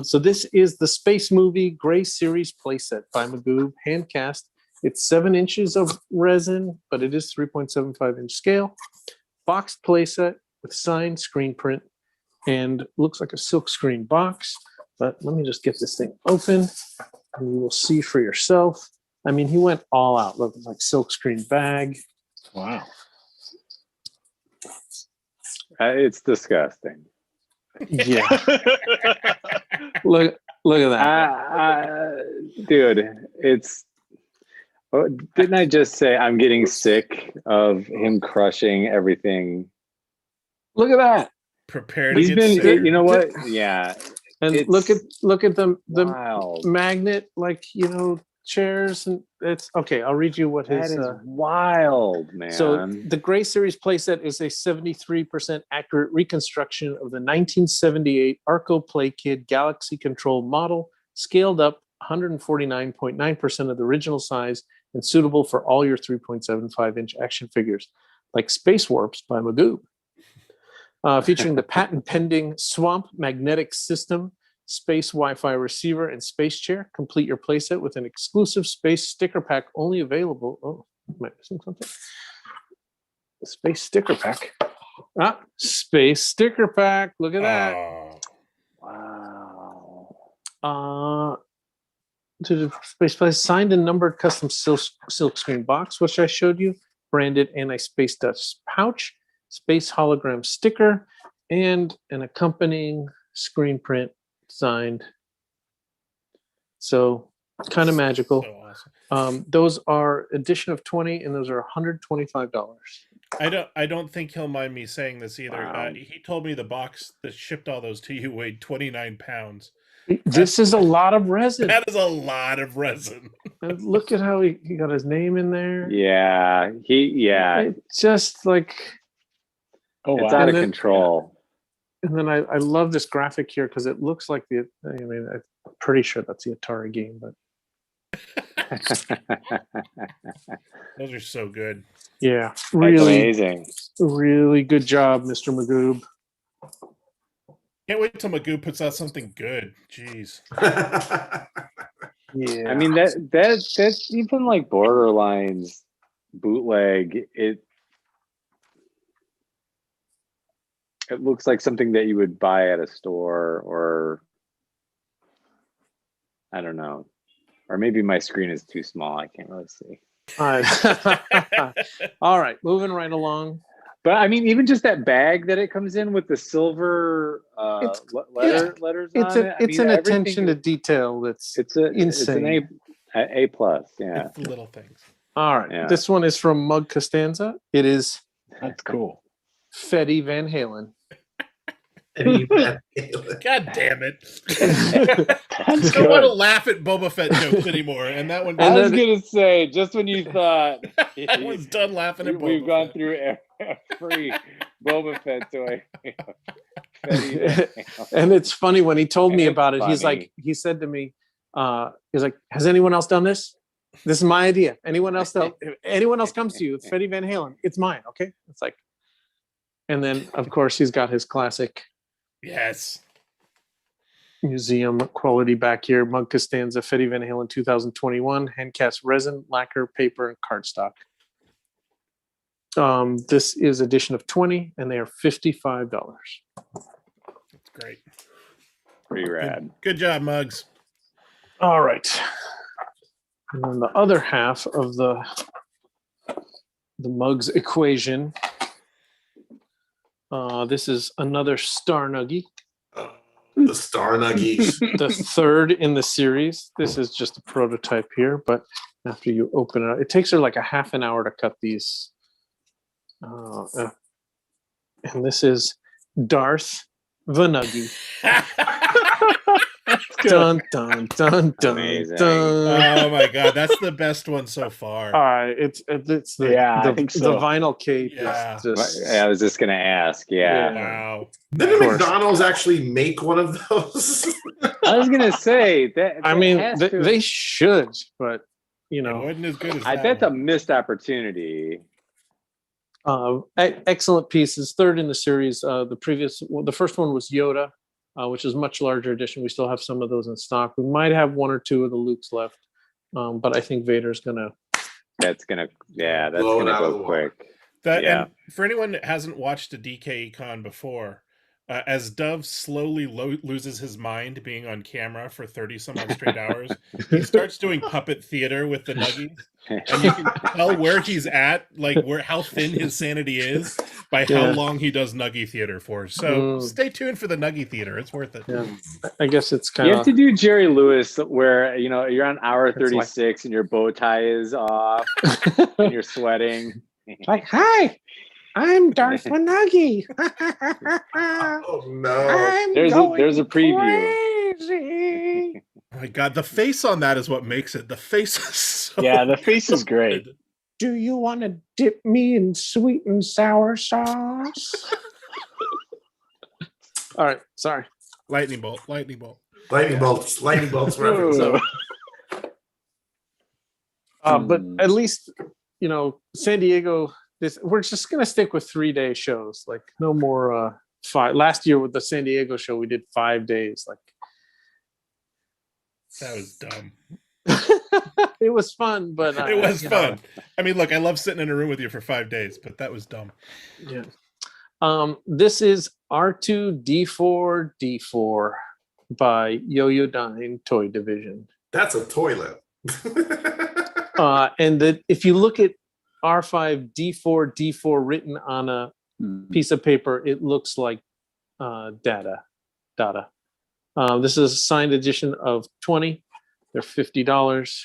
So this is the Space Movie Gray Series playset by Magoob, hand cast. It's 7 inches of resin, but it is 3.75 inch scale. Boxed playset with signed screen print and looks like a silk screen box. But let me just get this thing open and you will see for yourself. I mean, he went all out. Look, like silk screen bag. Wow. It's disgusting. Yeah. Look at that. Dude, it's. Oh, didn't I just say I'm getting sick of him crushing everything? Look at that. Prepare to He's get been. sicker. You know what? Yeah. And It's look at the wild. magnet, like, chairs, and it's okay. I'll read you what That his. is wild, man. So the Gray Series playset is a 73% accurate reconstruction of the 1978 Arco Play Kid Galaxy Control model, scaled up 149.9% of the original size and suitable for all your 3.75-inch action figures, like Space Warps by Magoob. Featuring the patent-pending Swamp magnetic system, Space Wi-Fi receiver, and space chair. Complete your playset with an exclusive space sticker pack only available. Oh, am I missing something? The space sticker pack. Space sticker pack. Look at that. Wow. To the space place, signed and numbered custom silk screen box, which I showed you, branded anti-space dust pouch, space hologram sticker, and an accompanying screen print signed. So kind of magical. So awesome. Those are edition of 20, and those are $125. I don't think he'll mind me saying this either. Wow. He told me the box that shipped all those to you weighed 29 pounds. This is a lot of resin. That is a lot of resin. And look at how he got his name in there. Yeah. It's just like, It's out of control. and then I love this graphic here because it looks like I'm pretty sure that's the Atari game, but Those are so good. yeah, That's really, amazing. really good job, Mr. Magoob. Can't wait till Magoo puts out something good. Jeez. Yeah, I mean that's even like Borderlines bootleg. It looks like something that you would buy at a store, or I don't know, or maybe my screen is too small. I can't really see. all right, moving right along. But I mean, even just that bag that it comes in with the silver letters It's on it. it's an attention to detail that's insane. It's an A plus. Yeah. It's little things. All right, Yeah. this one is from Mug Costanza. It is That's cool. Fetty Van Halen. God damn it. I That's don't want to good. laugh at Boba Fett jokes anymore. And that one, I was gonna say, just when you thought I was done laughing at Boba we've gone Fett. through every Boba Fett toy. And it's funny when he told me It's about it. He's funny. like, he said to me, he's like, has anyone else done this? This is my idea. Anyone else if anyone else comes to you with Fetty Van Halen, it's mine. Okay. It's like, and then of course he's got his classic Yes. museum quality back here. Mug Costanza, Fetty Van Halen 2021, hand cast resin, lacquer, paper, and cardstock. This is edition of 20, and they are $55. That's great. Pretty rad. Good job, Muggs. All right. And then the other half of the Muggs equation. This is another Star Nuggie, The Star Nuggies. the third in the series. This is just a prototype here, but after you open it up, it takes her like a half an hour to cut these. And this is Darth the Nuggie. Dun, dun, dun, dun, Amazing. dun. Oh my god, that's the best one so far. It's the Yeah, I think so. the vinyl cape. Yeah. Is just, I was just gonna ask. Yeah. Wow. Didn't Of course. McDonald's actually make one of those? I was gonna say that. I that mean, has they, to- they should, but It wasn't as good as that that's a one. missed opportunity. excellent pieces. Third in the series. The first one was Yoda, which is a much larger edition. We still have some of those in stock. We might have one or two of the Lukes left, but I think Vader's gonna. That's gonna Blow it out of go the water. quick. That, Yeah. and for anyone that hasn't watched a DKE con before, As Dove slowly loses his mind being on camera for 30 some odd straight hours, he starts doing puppet theater with the Nuggies. And you can tell where he's at, like how thin his sanity is by how long he does Nuggie theater for. So stay tuned for the Nuggie theater. It's worth it. Yeah. I guess it's kind of... You have to do Jerry Lewis where, you're on hour 36 and your bow tie is off and you're sweating. Like, hi, I'm Darth Nuggie. Oh no! There's a preview. Crazy. Oh my God, the face on that is what makes it. The face is so the face is great. good. Do you want to dip me in sweet and sour sauce? All right, sorry. Lightning bolt, lightning bolt. Lightning bolts reference. Ooh. But at least, San Diego, we're just going to stick with 3-day shows. Like no more 5. Last year with the San Diego show, we did 5 days. Like That was dumb. it was fun, but it was fun. I mean, look, I love sitting in a room with you for 5 days, but that was dumb. Yeah. This is R2D4D4 by Yoyodyne Toy Division. That's a toilet. And if you look at R5D4D4 written on a piece of paper, it looks like data. This is a signed edition of 20. They're $50.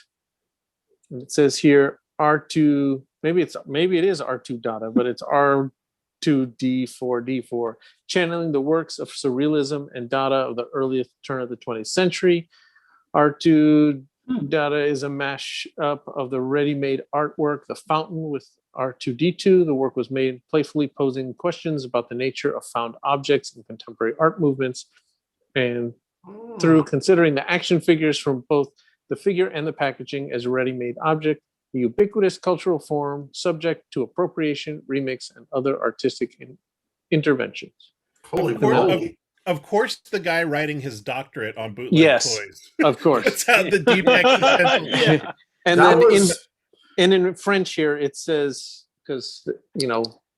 And it says here R2, maybe it is R2 data, but it's R2D4D4, channeling the works of surrealism and data of the earliest turn of the 20th century. R2 data is a mashup of the ready-made artwork, The Fountain, with R2D2. The work was made playfully posing questions about the nature of found objects in contemporary art movements, and through considering the action figures from both the figure and the packaging as a ready-made object, a ubiquitous cultural form subject to appropriation, remix, and other artistic interventions. Holy moly. Of course, the guy writing his doctorate on bootleg toys. Of course. That's how the deep existential. Yeah. And That then was- in French here, it says, because,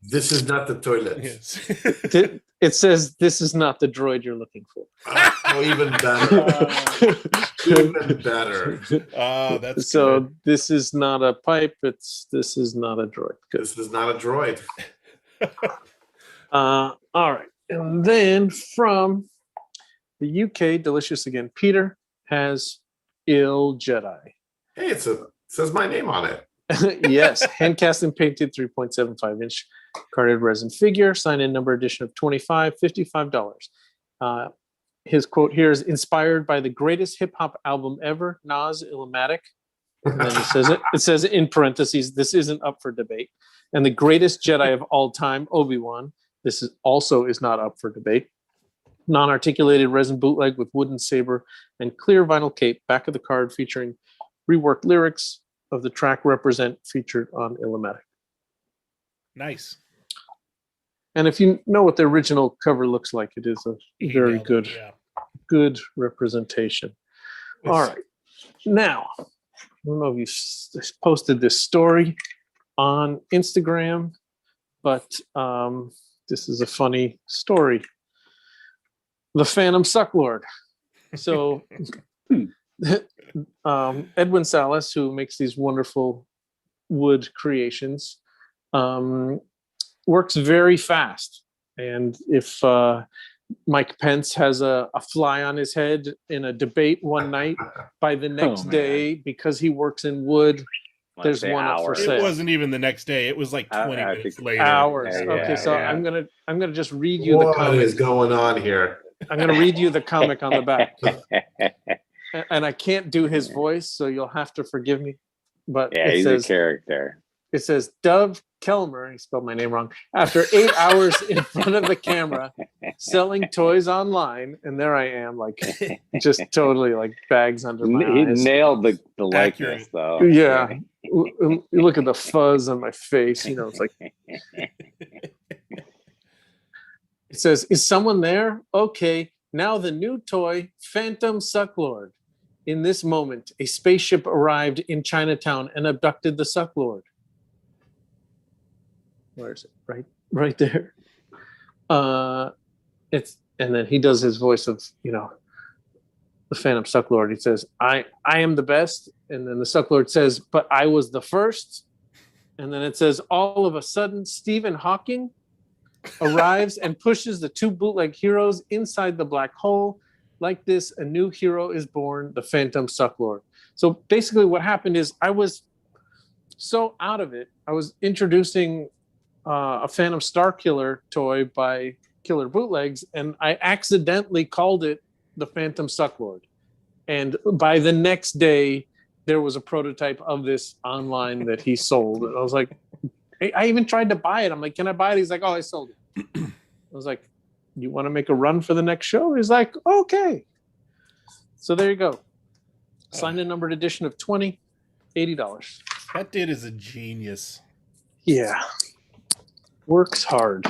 This is not the toilet. Yes. it says, this is not the droid you're looking for. Oh, even better. Even better. That's So good. this is not a pipe. This is not a droid. Good. This is not a droid. All right. And then from the UK, delicious again, Peter has Il Jedi. Hey, it says my name on it. Yes, hand cast and painted 3.75-inch carded resin figure, signed in number edition of 25, $55. His quote here is inspired by the greatest hip hop album ever, Nas Illmatic. And then it says in parentheses, this isn't up for debate. And the greatest Jedi of all time, Obi-Wan. This is not up for debate. Non-articulated resin bootleg with wooden saber and clear vinyl cape. Back of the card featuring reworked lyrics of the track Represent featured on Illmatic. Nice. And if you know what the original cover looks like, it is a very good, good representation. All right. Now, I don't know if you posted this story on Instagram, but this is a funny story. The Phantom Sucklord. So Edwin Salas, who makes these wonderful wood creations, works very fast. And if Mike Pence has a fly on his head in a debate one night, by the next day, because he works in wood, there's one up for sale. It wasn't even the next day. It was like 20 minutes later. Hours. Yeah, Okay, so yeah. I'm gonna just read you the What comic. is going on here? I'm gonna read you the comic on the back. And I can't do his voice, so you'll have to forgive me. But Yeah, he's a character. It says Dove Kelmer, he spelled my name wrong, after 8 hours in front of the camera selling toys online, and there I am, like just totally like bags under my He eyes. nailed the likeness, though. Yeah. You look at the fuzz on my face, it's like it says, is someone there? Okay, now the new toy, Phantom Sucklord. In this moment, a spaceship arrived in Chinatown and abducted the Sucklord. Where is it? Right there. and then he does his voice of, the Phantom Sucklord. He says, I am the best. And then the Sucklord says, but I was the first. And then it says, all of a sudden, Stephen Hawking arrives and pushes the two bootleg heroes inside the black hole. Like this, a new hero is born, the Phantom Sucklord. So basically what happened is I was so out of it. I was introducing a Phantom Starkiller toy by Killer Bootlegs, and I accidentally called it the Phantom Sucklord. And by the next day, there was a prototype of this online that he sold. And I was like, I even tried to buy it. I'm like, can I buy it? He's like, oh, I sold it. I was like, you want to make a run for the next show? He's like, okay. So there you go. Signed and numbered edition of 20, $80. That dude is a genius. Yeah. Works hard.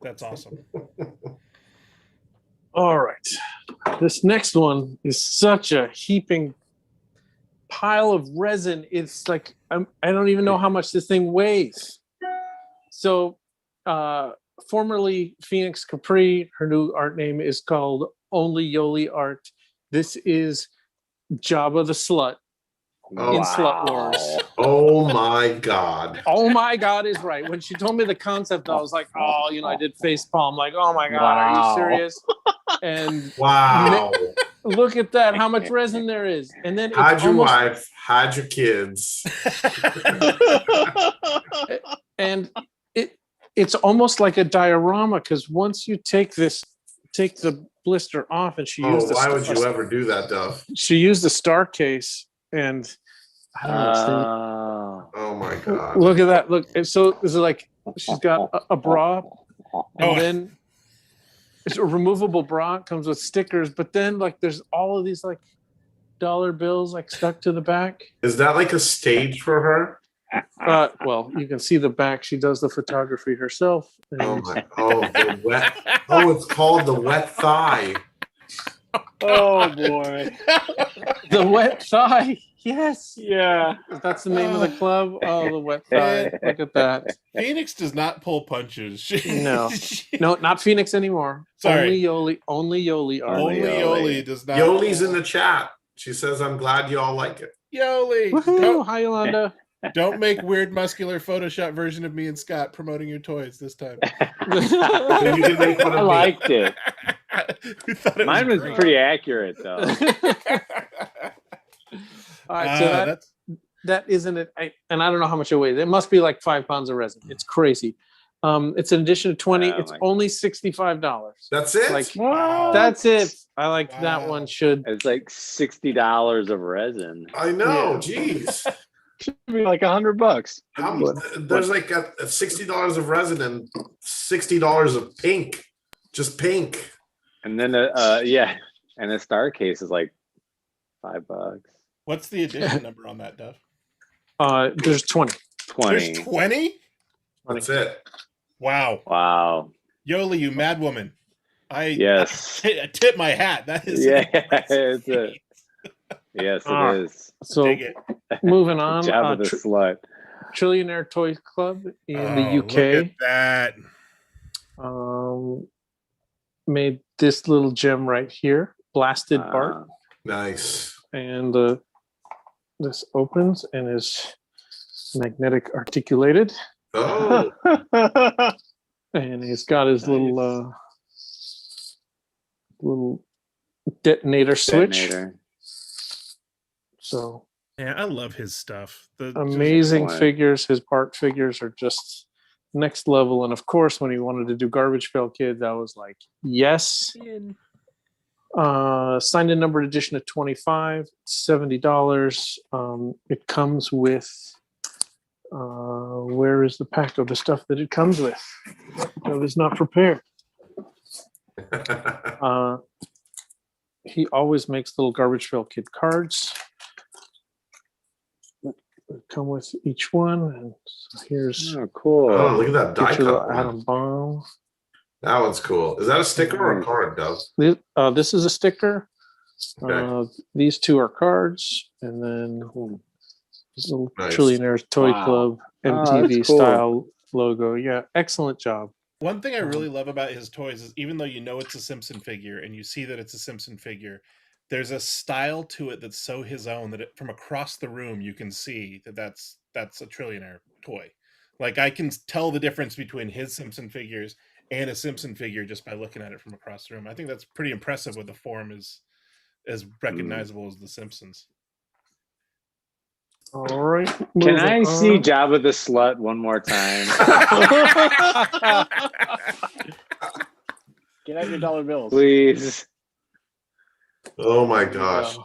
That's awesome. All right. This next one is such a heaping pile of resin. It's like, I don't even know how much this thing weighs. So, formerly Phoenix Capri, her new art name is called Only Yoli Art. This is Jabba the Slut in Slut Wars. Oh my God. Oh my God is right. When she told me the concept, I was like, oh, I did face palm. Like, oh my God, are you serious? And wow. Look at that, how much resin there is. And then hide your wife, hide your kids. And it's almost like a diorama, because once you take the blister off, and she used why would you ever do that, Duff? She used the star case, and I don't know. Oh my God. Look at that. Look, and so is it like she's got a bra, and then it's a removable bra. It comes with stickers, but then like there's all of these like dollar bills like stuck to the back. Is that like a stage for her? Well, you can see the back. She does the photography herself. The wet. Oh, it's called the wet thigh. Oh boy. The wet thigh. Yes. Yeah. That's the name of the club. Oh, the wet thigh. Look at that. Phoenix does not pull punches. No, not Phoenix anymore. Sorry. Only Yoli Art. Only Yoli does not. Yoli's in the chat. She says, I'm glad you all like it. Yoli. Woohoo! Hi, Yolanda. Don't make weird muscular Photoshop version of me and Scott promoting your toys this time. I liked it. Mine was great. pretty accurate, though. All right, so that isn't it. And I don't know how much it weighs. It must be like 5 pounds of resin. It's crazy. It's an edition of 20. It's only $65. That's it? Like, that's it. I like that one. It's like $60 of resin. I know. Jeez. Should be like $100. There's like a $60 of resin and $60 of pink. Just pink. And then and the star case is like $5. What's the edition number on that, Duff? There's 20. There's 20? That's it. Wow. Yoli, you mad woman. I tip my hat. That is it's it. Yes, it is. So moving on. Jabba the Slut. Trillionaire Toy Club in the UK. Look at that. Made this little gem right here, Blasted Bart. Nice. And this opens and is magnetic articulated. Oh. And he's got his little detonator switch. So yeah, I love his stuff. Amazing figures. His Bart figures are just next level. And of course, when he wanted to do Garbage Pail Kids, I was like, yes. Signed and numbered edition of 25, $70. It comes with where is the pack of the stuff that it comes with? I was not prepared. He always makes little Garbage Pail Kid cards. Come with each one, and so here's cool. Oh, look at that die cut. Atom Bomb. That one's cool. Is that a sticker or a card, Dove? This is a sticker. Okay. These two are cards, and then this little Trillionaire Toy Club MTV style logo. Yeah, excellent job. One thing I really love about his toys is even though you know it's a Simpson figure and you see that it's a Simpson figure, there's a style to it that's so his own that from across the room you can see that that's a Trillionaire toy. Like I can tell the difference between his Simpson figures and a Simpson figure just by looking at it from across the room. I think that's pretty impressive when the form is as recognizable as the Simpsons. All right. Can I see on. Jabba the Slut one more time? Get out your dollar bills. Please. Oh my gosh.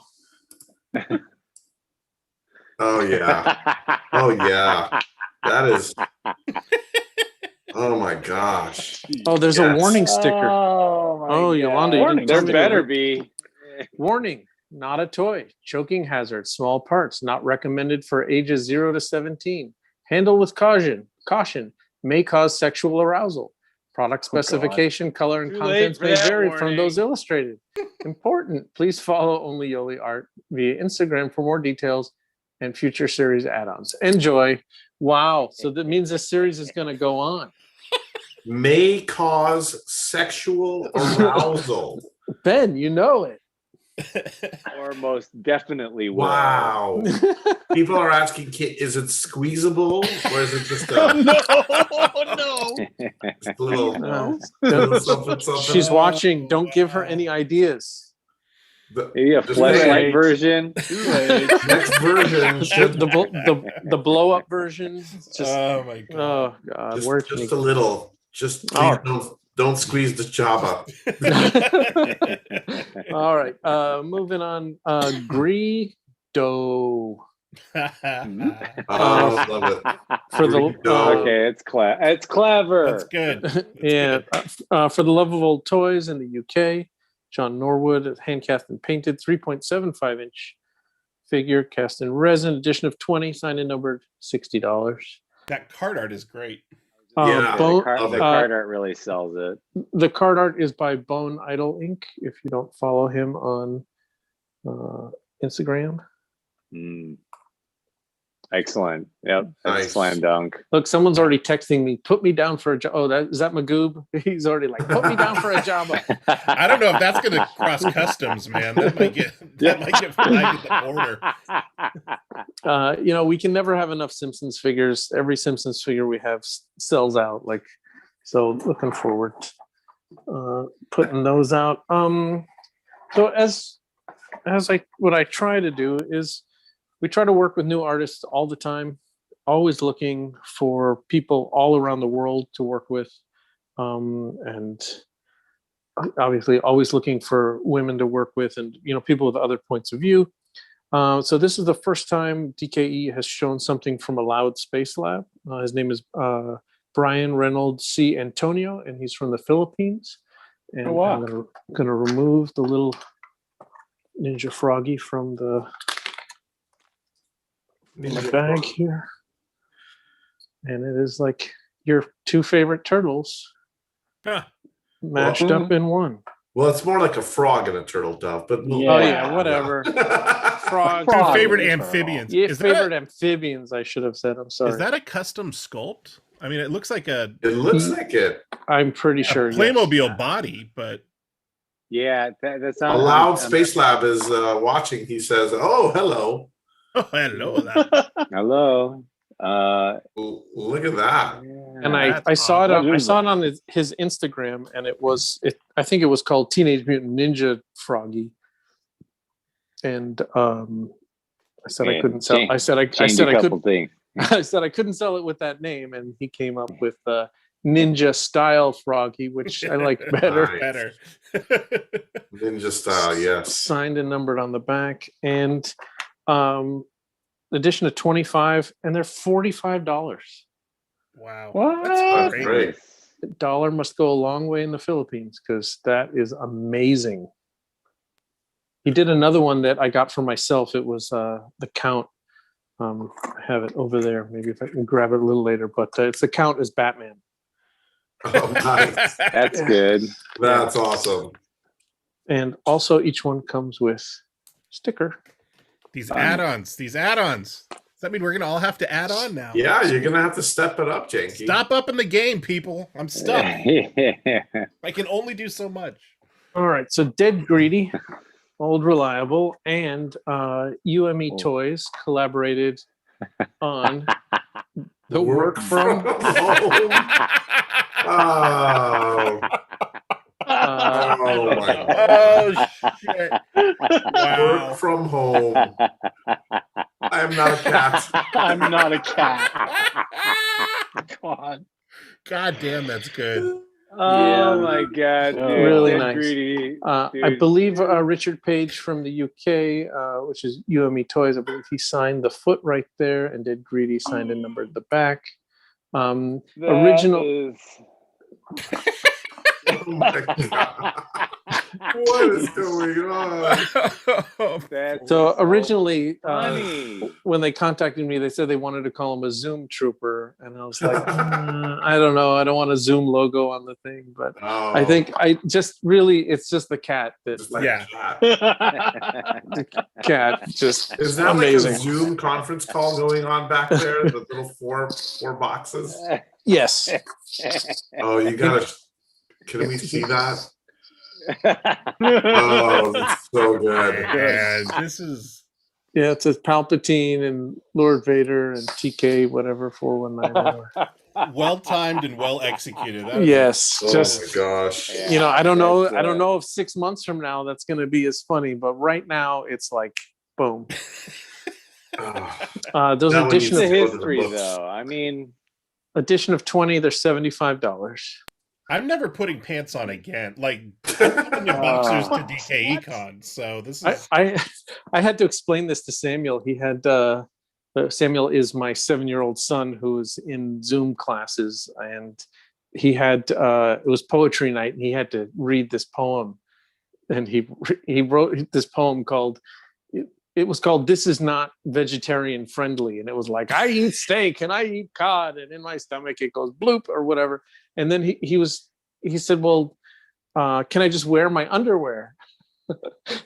Oh yeah. Oh yeah. That is. Oh my gosh. Oh, there's a warning sticker. Oh, Oh, Yolanda, you didn't there tell me better to- be. Warning, not a toy. Choking hazard, small parts, not recommended for ages 0 to 17. Handle with caution. Caution may cause sexual arousal. Product specification, color, and Too contents late may for that vary from warning. those illustrated. Important, please follow only Yoli Art via Instagram for more details and future series add-ons. Enjoy. Wow. So that means this series is going to go on. May cause sexual arousal. Ben, you know it. Or most definitely will. Wow. People are asking, is it squeezable or is it just a, no. just a little, Uh, little something, something? She's watching. Don't give her any ideas. Maybe a Just flashlight late. version. Too late. Next version should The blow up version. Just, Oh my god. oh god, where can just you a little. Just Oh. please don't squeeze the Jabba. All right, moving on. Greedo Oh, I love it. for the Greedo. Okay, it's clever. That's good. That's yeah good. For the lovable toys in the UK. John Norwood, hand cast and painted, 3.75 inch figure, cast in resin, edition of 20, signed and numbered, $60. That card art is great. Yeah. The love it. card art really sells it. The card art is by Bone Idol Inc. If you don't follow him on Instagram. Mm. Excellent. Yep. That's Nice. slam dunk. Look, someone's already texting me. Put me down for a job. Oh, is that Magoob? He's already like, put me down for a job. I don't know if that's going to cross customs, man. That might get flagged at the border. We can never have enough Simpsons figures. Every Simpsons figure we have sells out. Like, so looking forward putting those out. So what I try to do is we try to work with new artists all the time, always looking for people all around the world to work with, and obviously always looking for women to work with, and people with other points of view. So this is the first time DKE has shown something from a Loud Space Lab. His name is Brian Reynolds C. Antonio, and he's from the Philippines. And wow. I'm going to remove the little Ninja Froggy from the bag here. And it is like your two favorite turtles Huh. mashed up in one. Well, it's more like a frog and a turtle dove, but Yeah. Oh yeah, whatever. Frog. Two Frog. favorite Turtle. amphibians. Yeah, Is favorite that amphibians, I should have said. I'm sorry. is that a custom sculpt? I mean, it looks like a It looks like it. I'm pretty sure. yes. Playmobil body, but Yeah, that's A Loud Space Lab is watching. He says, "Oh, hello. oh, hello. That. Hello. Look at that." And I That's saw it on awesome. I saw it on his Instagram, and I think it was called Teenage Mutant Ninja Froggy. And I said I couldn't sell. I said I Change said a I couple could. things. I said I couldn't sell it with that name, and he came up with Ninja Style Froggy, which I like better. Nice. Better. Ninja style, yes. Signed and numbered on the back, and edition of 25, and they're $45. Wow. What? That's That's great. great. Dollar must go a long way in the Philippines, because that is amazing. He did another one that I got for myself. It was the Count. I have it over there. Maybe if I can grab it a little later, but it's the Count as Batman. Oh, nice. That's good. That's awesome. And also each one comes with sticker. These add-ons. Is that mean we're gonna all have to add on now? Yeah, you're gonna have to step it up, Janky. Stop up in the game, people. I'm stuck. I can only do so much. All right, so Dead Greedy, Old Reliable, and UME Toys collaborated on the work from home. Oh. Oh my God. Oh shit! Wow. Work from home. I am not a cat. I'm not a cat. God. God damn, that's good. Oh my God, Oh, dude. really Dead nice. Greedy, I dude. believe Richard Page from the UK, which is UME Toys, I believe he signed the foot right there, and Dead Greedy signed a number at the back. That Original. is- Oh my God. What is going on? That's So originally, funny. when they contacted me, they said they wanted to call him a Zoom trooper, and I was like, I don't know, I don't want a Zoom logo on the thing, but Oh, I think I just really, it's just the cat that just like Yeah. that. cat just Is that amazing. like a Zoom conference call going on back there? The little four boxes. Yes. Oh, you gotta. Can we see that? Oh, that's so good. And this is Yeah, it says Palpatine and Lord Vader and TK whatever 419. well timed and well executed. That is Yes, Oh just my gosh. you know, I don't know. That's, I don't know if 6 months from now that's going to be as funny, but right now it's like boom. Oh, Those That one edition It's needs a of to go to the history, books. though. I mean, edition of 20, they're $75. I'm never putting pants on again. Like I'm putting your boxers to DK Econ. So this is I had to explain this to Samuel. He had Samuel is my 7-year-old son who's in Zoom classes, and he had it was poetry night, and he had to read this poem, and he wrote this poem called. It was called "This Is Not Vegetarian Friendly," and it was like, I eat steak and I eat cod, and in my stomach it goes bloop or whatever. And then he said, well, can I just wear my underwear?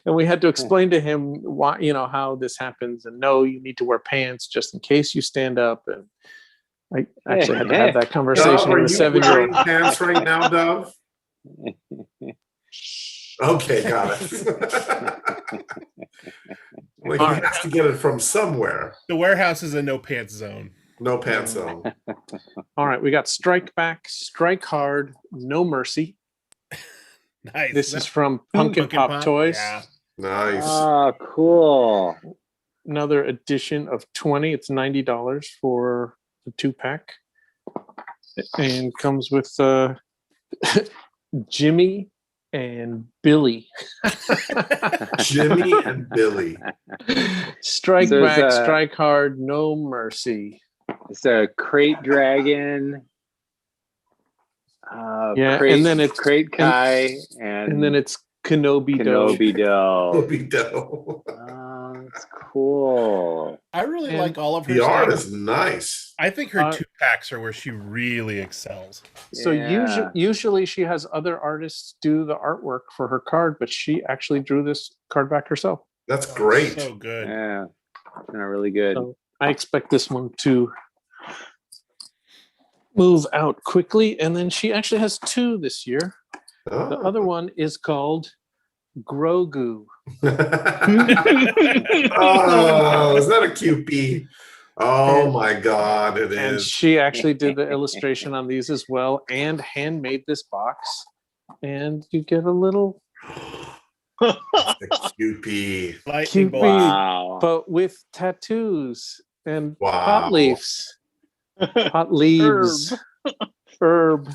And we had to explain to him why, you know, how this happens, and no, you need to wear pants just in case you stand up. And I actually had to have that Dove, conversation are with a you 7-year-old. wearing pants right now, Dove? Okay, got it. Like, All he right. has to get it from somewhere. the warehouse is a no pants zone. No pants zone. All right, we got Strike Back, Strike Hard, No Mercy. Nice. This is from Pumpkin Pop Toys. Yeah. Nice. oh, cool. Another edition of 20. It's $90 for the 2-pack, and comes with Jimmy and Billy. Jimmy and Billy. Strike So Back, is, Strike Hard, No Mercy. It's a crate dragon. Yeah, crate, and then it's crate Kai and then it's Kenobi Doe. Kenobi Doe. Bobby Doe. Oh, that's cool. I really And like all of her The art stuff. is nice. I think her Uh, 2-packs are where she really excels. So Yeah. usually she has other artists do the artwork for her card, but she actually drew this card back herself. That's great. So good. Yeah, really good. So I expect this one to move out quickly. And then she actually has 2 this year. Oh. The other one is called Grogu. Oh, is that a QP? Oh my God, it And is. she actually did the illustration on these as well, and handmade this box. And you get a little, The QP. Lightning Cute bolt. Wow. but with tattoos and Wow. pot leaves. Pot leaves. Herb.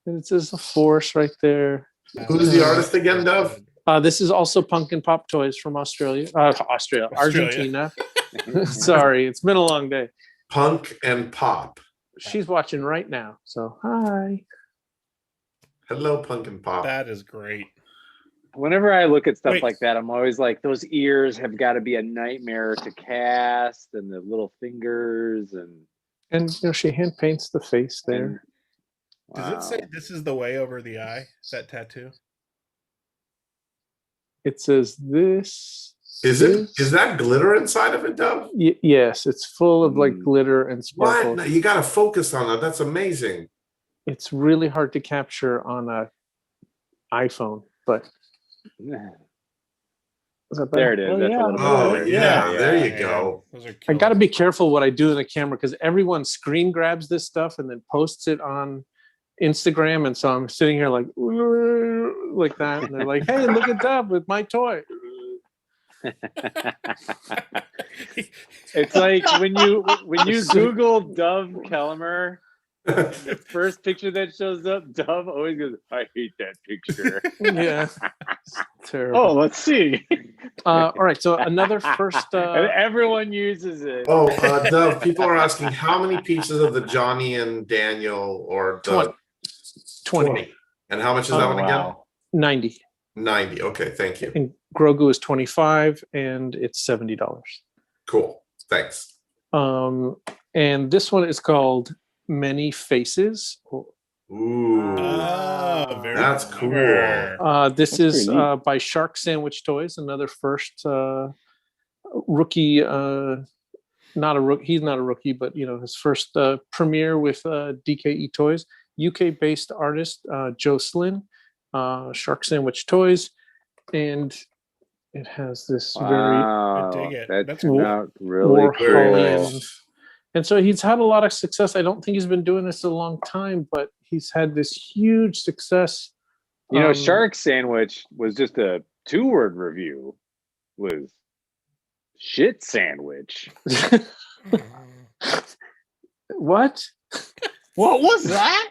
And it says a force right there. Who's the artist again, Dove? This is also Pumpkin Pop Toys from Australia. Argentina. Sorry, it's been a long day. Punk and Pop. She's watching right now. So hi. Hello, Punk and Pop. That is great. Whenever I look at stuff Wait. like that, I'm always like, those ears have got to be a nightmare to cast, and the little fingers, and And you know, she hand paints the face there. Does it say this is the way over the eye? That tattoo? It says this Is that glitter inside of it, Dove? Yes, it's full of like glitter and sparkles. What? No, you got to focus on that. That's amazing. It's really hard to capture on a iPhone, but is that better? There it is. Oh, That's yeah. a little Oh, better. yeah. There you Man, go. those are I got to killer. be careful what I do in the camera because everyone screen grabs this stuff and then posts it on Instagram, and so I'm sitting here like that, and they're like, "Hey, look at Dub with my toy." It's like when you Google Dove Kellemer, the first picture that shows up, Dove always goes, "I hate that picture." Yeah, it's terrible. Oh, let's see. All right, so another first. And everyone uses it. Oh, Dove, people are asking how many pieces of the Johnny and Daniel or the 20. And how much is that one again? Wow. 90. 90. Okay, thank you. And Grogu is 25, and it's $70. Cool. Thanks. And this one is called Many Faces. Ooh. Oh, very That's clever. cool. This That's is pretty neat. by Shark Sandwich Toys, another first rookie. Not a rookie. He's not a rookie, but his first premiere with DKE Toys. UK-based artist Joe Slynn, Shark Sandwich Toys, and it has this Wow, I dig it. that That's turned cool. out really Very cool. nice. and so he's had a lot of success. I don't think he's been doing this a long time, but he's had this huge success. Shark Sandwich was just a 2-word review. Was shit sandwich. What? What was that?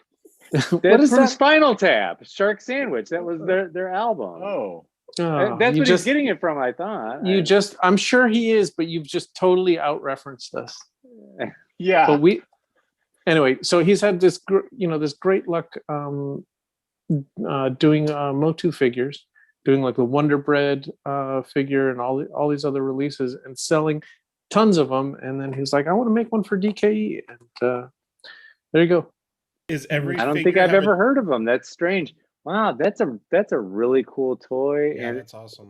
That's is from that? Spinal Tap. Shark Sandwich. That was their album. Oh. That's you what he's getting it from, I thought. I'm sure he is, but you've just totally out-referenced us. Yeah. But anyway, so he's had this this great luck doing Motu figures, doing like the Wonder Bread figure and all these other releases and selling tons of them. And then he's like, I want to make one for DKE, and there you go. Is every I don't think figure I've have ever a- heard of them. That's strange. Wow, that's a really cool toy. Yeah, And that's awesome.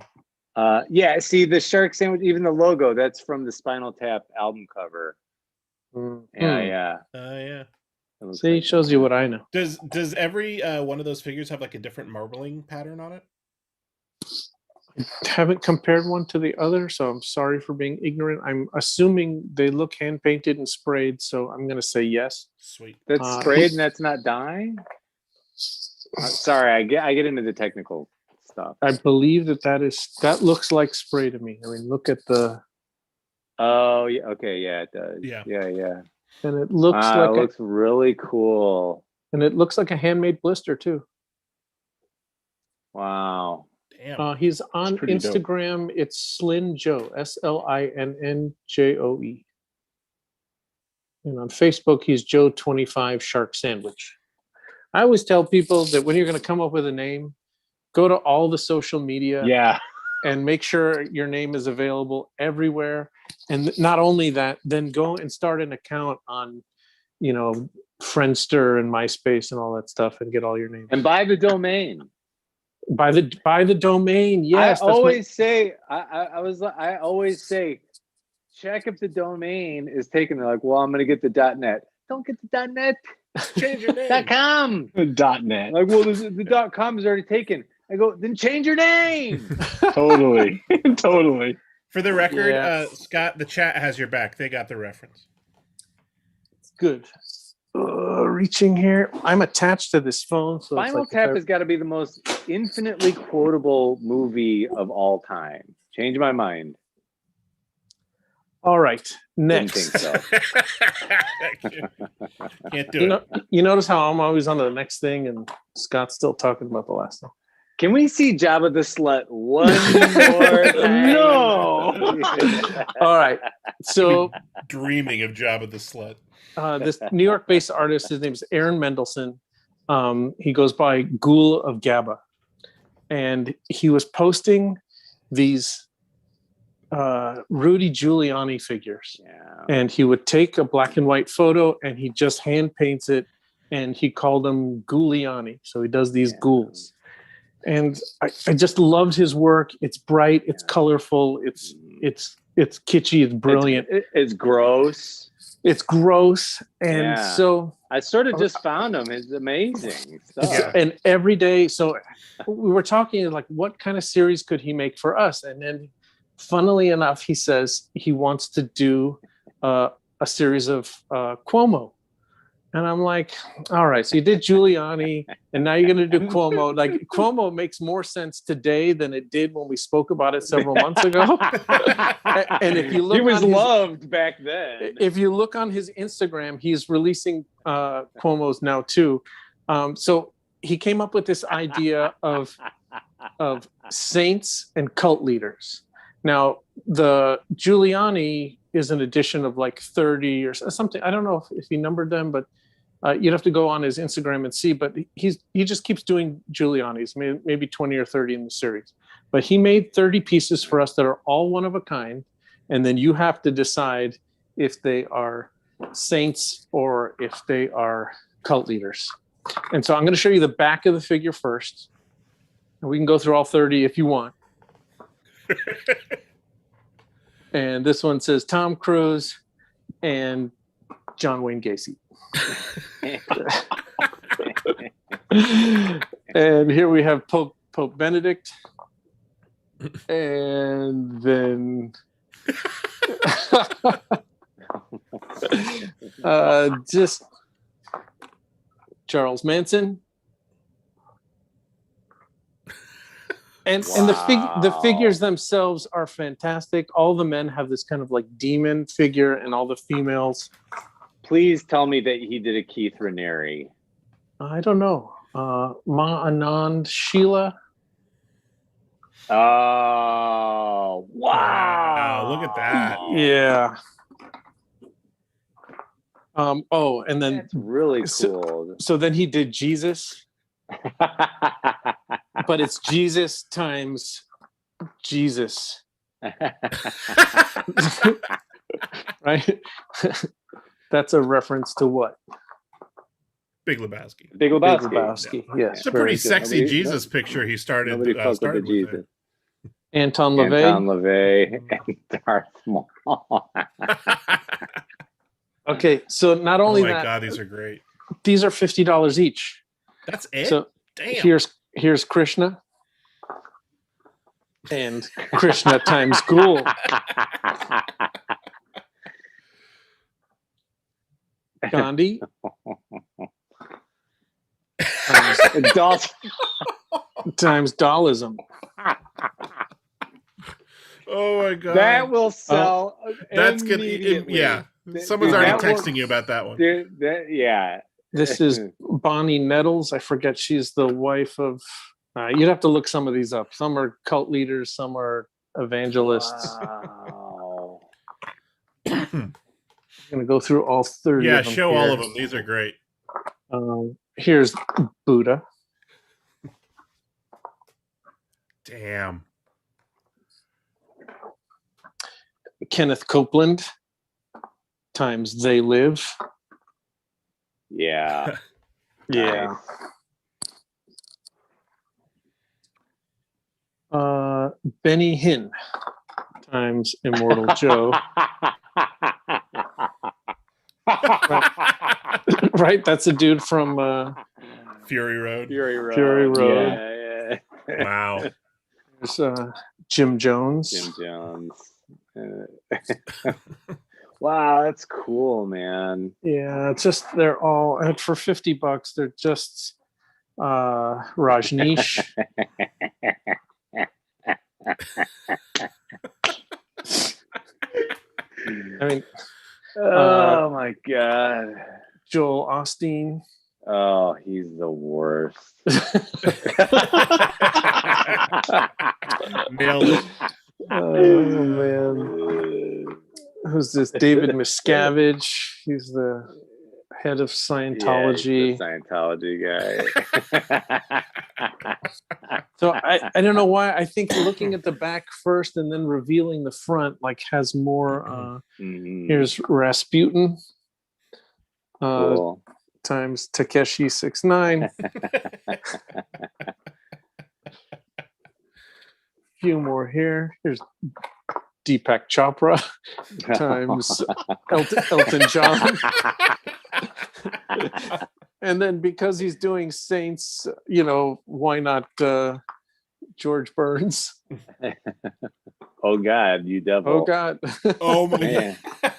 see the Shark Sandwich, even the logo, that's from the Spinal Tap album cover. Yeah. Yeah. It looks See, like shows you what I know. Does every one of those figures have like a different marbling pattern on it? Haven't compared one to the other, so I'm sorry for being ignorant. I'm assuming they look hand painted and sprayed, so I'm going to say yes. Sweet. that's sprayed and that's not dyeing. Sorry, I get into the technical stuff. I believe that looks like spray to me. I mean, look at the. Oh yeah, okay, yeah, it does. Yeah. Yeah. And it looks Wow, it looks really cool. and it looks like a handmade blister too. Wow. Damn. He's on pretty dope. Instagram. It's Slinn Joe, SLINNJOE. And on Facebook, he's Joe25 Shark Sandwich. I always tell people that when you're going to come up with a name, go to all the social media Yeah. and make sure your name is available everywhere. And not only that, then go and start an account on, Friendster and MySpace and all that stuff and get all your names. And buy the domain. Buy the domain. Yes. I always say, I always say, check if the domain is taken. They're like, well, I'm going to get the .net. Don't get the .net. Change your name. .com. .net. Like, well, the .com is already taken. I go, then change your name. Totally. Totally. For the record, Yeah. Scott, the chat has your back. They got the reference. Good. Reaching here. I'm attached to this phone. So Spinal Tap has got to be the most infinitely quotable movie of all time. Change my mind. All right. Didn't Next. think so. Can't do it. You notice how I'm always on to the next thing and Scott's still talking about the last thing. Can we see Jabba the Slut one more time? No. All right. So Dreaming of Jabba the Slut. this New York-based artist, his name is Aaron Mendelson. He goes by Ghoul of Gabba. And he was posting these Rudy Giuliani figures. Yeah. And he would take a black and white photo and he just hand paints it and he called them Ghouliani. So he does these ghouls. And I just loved his work. It's bright, it's colorful, it's kitschy, it's brilliant. It's gross. It's gross. And Yeah. so I sort of just found him. It's amazing stuff. Yeah. and every day, so we were talking like what kind of series could he make for us? And then funnily enough, he says he wants to do a series of Cuomo. And I'm like, all right, so you did Giuliani, and now you're going to do Cuomo. Like, Cuomo makes more sense today than it did when we spoke about it several months ago. And if you look, he was loved back then. If you look on his Instagram, he's releasing Cuomo's now too. So he came up with this idea of saints and cult leaders. Now, the Giuliani is an edition of like 30 or something. I don't know if he numbered them, but you'd have to go on his Instagram and see. But he just keeps doing Giuliani's, maybe 20 or 30 in the series. But he made 30 pieces for us that are all one of a kind. And then you have to decide if they are saints or if they are cult leaders. And so I'm going to show you the back of the figure first. And we can go through all 30 if you want. And this one says Tom Cruise and John Wayne Gacy. And here we have Pope Benedict. And then just Charles Manson. And the figures themselves are fantastic. All the men have this kind of like demon figure, and all the females. Please tell me that he did a Keith Raniere. I don't know. Ma Anand Sheila. Oh, wow. Look at that. Yeah. And then that's really cool. So then he did Jesus. But it's Jesus times Jesus. Right? That's a reference to what? Big Lebowski. Big Lebowski. Yes. It's a pretty sexy Jesus picture he started Nobody fucked with the with Jesus. there. Anton LaVey. Anton LaVey and Darth Maul. Okay, so not only Oh my that, God, these are great. these are $50 each. That's it? So Damn. here's Krishna. And Krishna times Ghoul. Gandhi. Times Daalism. Oh my God. That will sell. That's good. Yeah. Someone's already texting you about that one. Yeah. This is Bonnie Nettles. I forget. She's the wife of. You'd have to look some of these up. Some are cult leaders. Some are evangelists. Wow. I'm going to go through all 30 Yeah, of them show here. all of them. These are great. Here's Buddha. Damn. Kenneth Copeland times They Live. Yeah. Yeah. Benny Hinn times Immortal Joe. Right? That's a dude from Fury Road. Fury Road. Fury Road. Yeah. Wow. There's Jim Jones. Jim Jones. Wow, that's cool, man. Yeah, it's just they're all and for $50. They're just Rajneesh. I mean, oh my God, Joel Osteen. Oh, he's the worst. Nailed it. Oh man, who's this? David Miscavige. He's the head of Scientology. Yeah, he's the Scientology guy. So I don't know why. I think looking at the back first and then revealing the front like has more. Here's Rasputin. Cool. Times Takeshi 6ix9ine. few more here. Here's Deepak Chopra times Elton John. And then because he's doing Saints, why not George Burns? Oh God, you devil! Oh God! Oh my Man. god.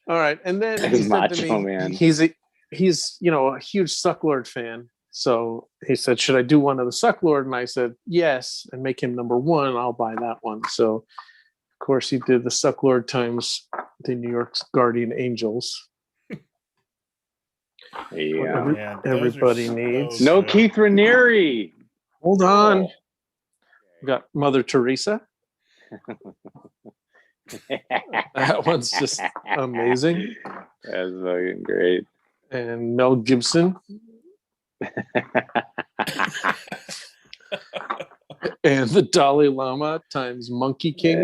All right, and then he He's said to Macho me, Man. he's a huge Sucklord fan. So he said, "Should I do one of the Sucklord?" And I said, "Yes," and make him number one. I'll buy that one. So, of course, he did the Sucklord times the New York Guardian Angels. Yeah. Man, those are Everybody so needs. No good. Keith Raniere. Hold on. We got Mother Teresa. That one's just amazing. That's fucking great. And Mel Gibson. And the Dalai Lama times Monkey King.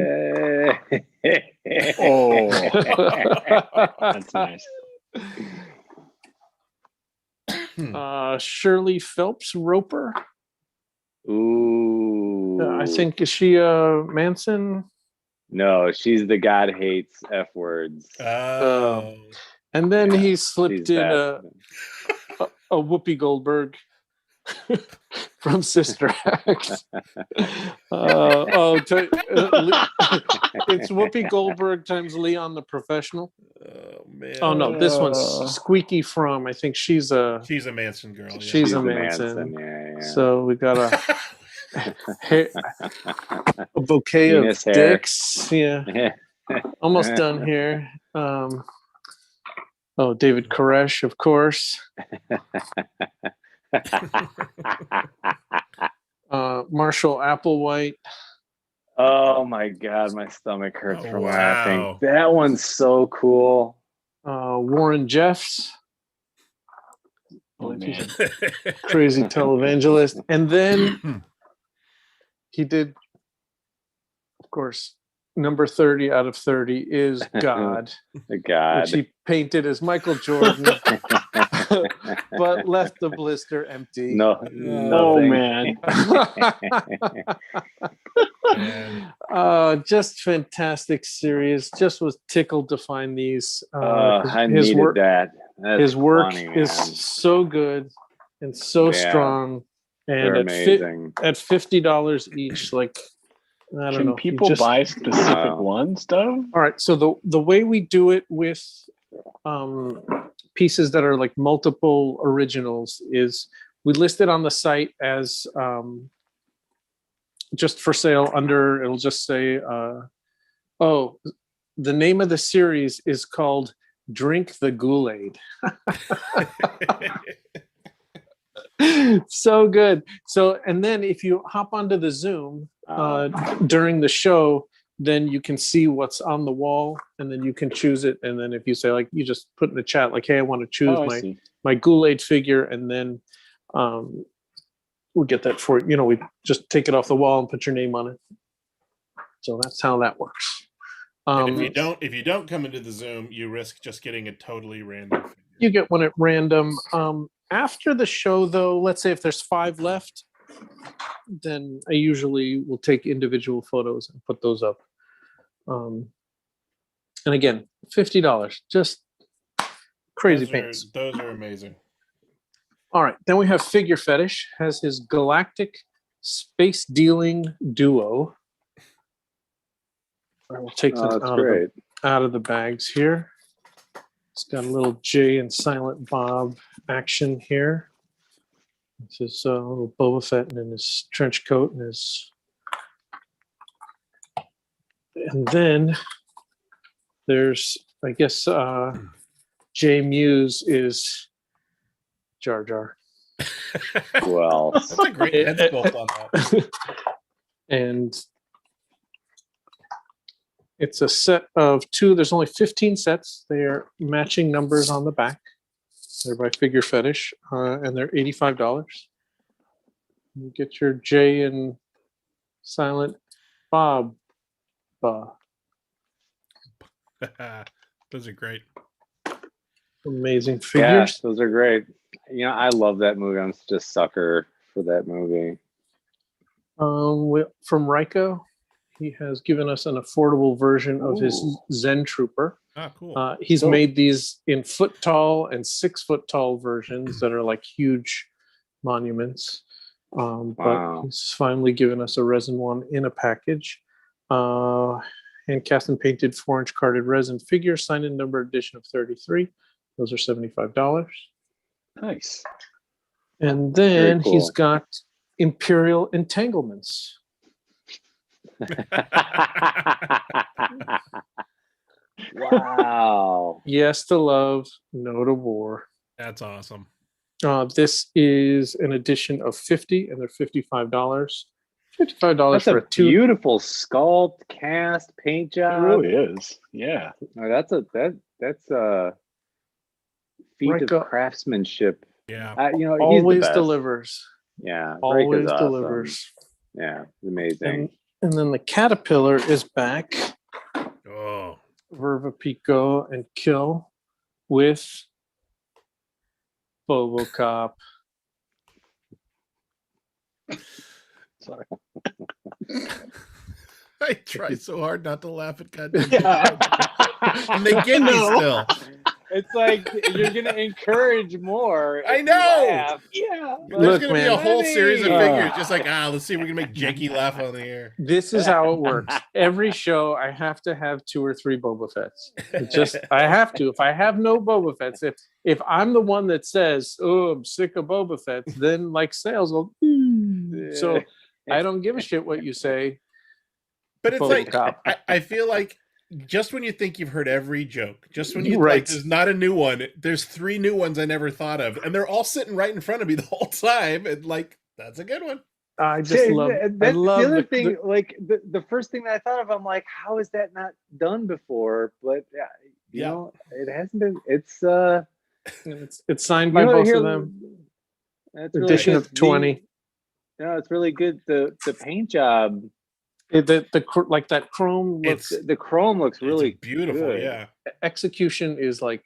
Oh, that's nice. Shirley Phelps Roper. Ooh. I think, is she Manson? No, she's the God hates F words. Oh. And then Yeah, he slipped she's in that. a Whoopi Goldberg from Sister Act. It's Whoopi Goldberg times Leon the Professional. Oh man. Oh no, this one's Squeaky Fromm. I think she's a Manson girl. Yeah. she's a Manson. Yeah. So we got a bouquet Venus of hair. dicks. Yeah, almost done here. David Koresh, of course. Marshall Applewhite. Oh my God, my stomach hurts Oh, from wow. laughing. That one's so cool. Warren Jeffs. Oh man. Crazy televangelist. And then he did, of course, number 30 out of 30 is God, The God. which he painted as Michael Jordan, but left the blister empty. No. Oh nothing. man. Man. Just fantastic series. Just was tickled to find these. I needed that. That's his work funny, is man. so good and so Yeah. strong. And They're amazing. at $50 each, like I don't Can know. people buy specific ones, though? All right. So the way we do it with pieces that are like multiple originals is we list it on the site as just for sale under, it'll just say, the name of the series is called Drink the Kool-Aid. So good. So, and then if you hop onto the Zoom during the show, then you can see what's on the wall, and then you can choose it. And then if you say, like, you just put in the chat, like, hey, I want to choose my Kool-Aid figure, and then we'll get that for you. We just take it off the wall and put your name on it. So that's how that works. And if you don't come into the Zoom, you risk just getting a totally random figure. You get one at random. After the show, though, let's say if there's 5 left, then I usually will take individual photos and put those up. And again, $50, just crazy pants. Those are amazing. All right, then we have Figure Fetish, has his Galactic Space Dealing Duo. I will take them out of the bags here. It's got a little Jay and Silent Bob action here. This is a little Boba Fett in his trench coat and then there's, I guess, Jay Muse is Jar Jar. Well, that's a great head sculpt on that. And it's a set of 2. There's only 15 sets. They're matching numbers on the back. They're by Figure Fetish, and they're $85. You get your Jay and Silent Bob. Those are great. Amazing figures. Yes, those are great. I love that movie. I'm just a sucker for that movie. From Ryko, he has given us an affordable version of his Zen Trooper. Ah, cool. He's made these in foot tall and 6 foot tall versions that are like huge monuments. But he's finally given us a resin one in a package. Hand cast and painted 4-inch carded resin figure, signed and numbered edition of 33. Those are $75. Nice. And then cool. he's got Imperial Entanglements. Wow. Yes to love, no to war. That's awesome. This is an edition of 50, and they're $55. $55 That's for a a two. beautiful sculpt, cast, paint It job. really is. Yeah. Oh, that's a feat Ryko- of craftsmanship. Yeah. You know, he's the Always best. delivers. Yeah, Always Ryko's awesome. delivers. Yeah, it's amazing. And then the Caterpillar is back. Oh. Verva Pico and Kill with Bobocop. Sorry. I try so hard not to laugh at goddamn and they get me still. It's like you're gonna encourage more. I know. Yeah. There's Look, gonna be man. a whole series of Funny. figures just like, let's see if we can make Janky laugh on the air. This is how it works. Every show, I have to have 2 or 3 Boba Fetts. I have to. If I have no Boba Fetts, if I'm the one that says, "Oh, I'm sick of Boba Fetts," then like sales will. So I don't give a shit what you say. But it's Bobocop. like I feel like just when you think you've heard every joke, just when you Right. like there's not a new one, there's 3 new ones I never thought of, and they're all sitting right in front of me the whole time, and like that's a good one. I just love. That's I love the other thing. Like the first thing that I thought of, I'm like, how is that not done before? But you Yeah. know, it hasn't been. It's signed by both of them. That's really Edition good. of 20. No, it's really good. The paint job, Like that chrome look, It's the chrome looks really beautiful, good. yeah. execution is like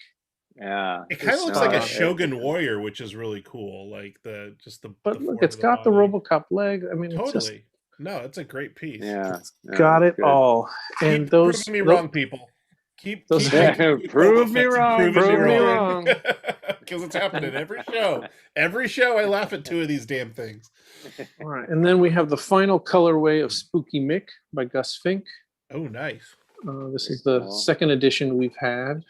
Yeah. It kind of It's looks like a not- Shogun Warrior, which is really cool. Like the but the look, form it's of got the body. RoboCop leg. I mean, it's just Totally. No, it's a great piece. Yeah. got it's it good. all. And Keep those proving me wrong, people. Keep those- Prove me wrong. Proving Prove me wrong. Because it's happening every show. Every show I laugh at 2 of these damn things. All right, and then we have the final colorway of Spooky Mick by Gus Fink. Oh, nice. This is the Cool. second edition we've had.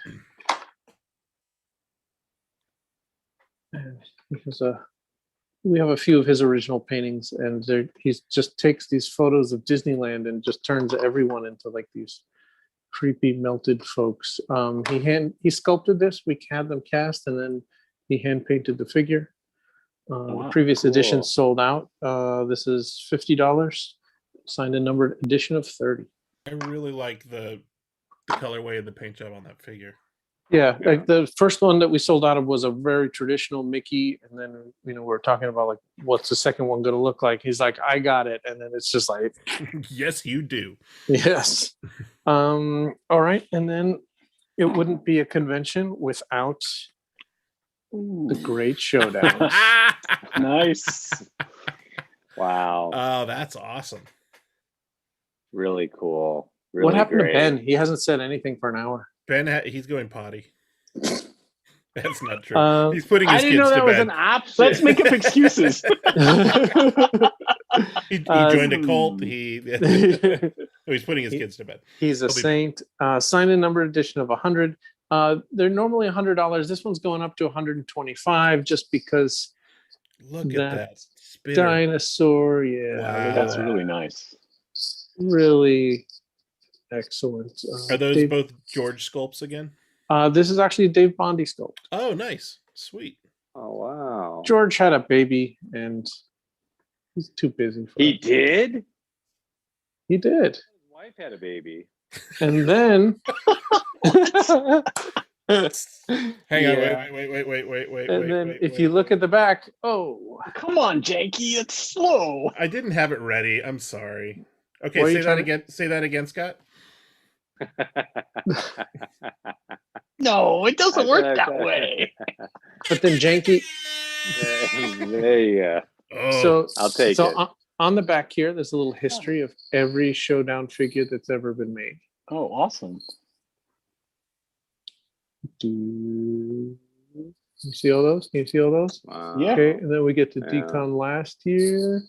And we have a few of his original paintings, and he just takes these photos of Disneyland and just turns everyone into like these creepy melted folks. He sculpted this. We had them cast, and then he hand painted the figure. The previous edition cool. sold out. This is $50, signed and numbered edition of 30. I really like the colorway and the paint job on that figure. Yeah, like the first one that we sold out of was a very traditional Mickey, and then we're talking about like what's the second one going to look like. He's like, I got it, and then it's just like, Yes, you do. yes. All right, and then it wouldn't be a convention without the Great Showdown. Nice. Wow. Oh, that's awesome. Really cool. Really What happened great. to Ben? He hasn't said anything for an hour. Ben, he's going potty. That's not true. He's putting I his didn't kids know that to was bed. an option. Let's make up excuses. He joined a cult. He's putting his kids to bed. He's a He'll be- saint. Signed and numbered edition of 100. They're normally $100. This one's going up to 125 just because Look at that that spitter. dinosaur. Yeah, Wow. That's really nice. really excellent. Are those Dave- both George sculpts again? This is actually a Dave Bondi sculpt. Oh, nice. Sweet. Oh wow. George had a baby and he's too busy for He it. did? He did. His wife had a baby. And then Hang on. Yeah. Wait. and then if you look at the back, Come on, Janky. It's slow. I didn't have it ready. I'm sorry. Okay, What are you say that trying to- again. Say that again, Scott. No, it doesn't I work said- that way. but then Janky. There you go. Oh, So I'll take so it. on the back here, there's a little history of every Showdown figure that's ever been made. Oh, awesome. You see all those? Can you see all those? Wow. Yeah. Okay, and then we get to Yeah. Decon last year,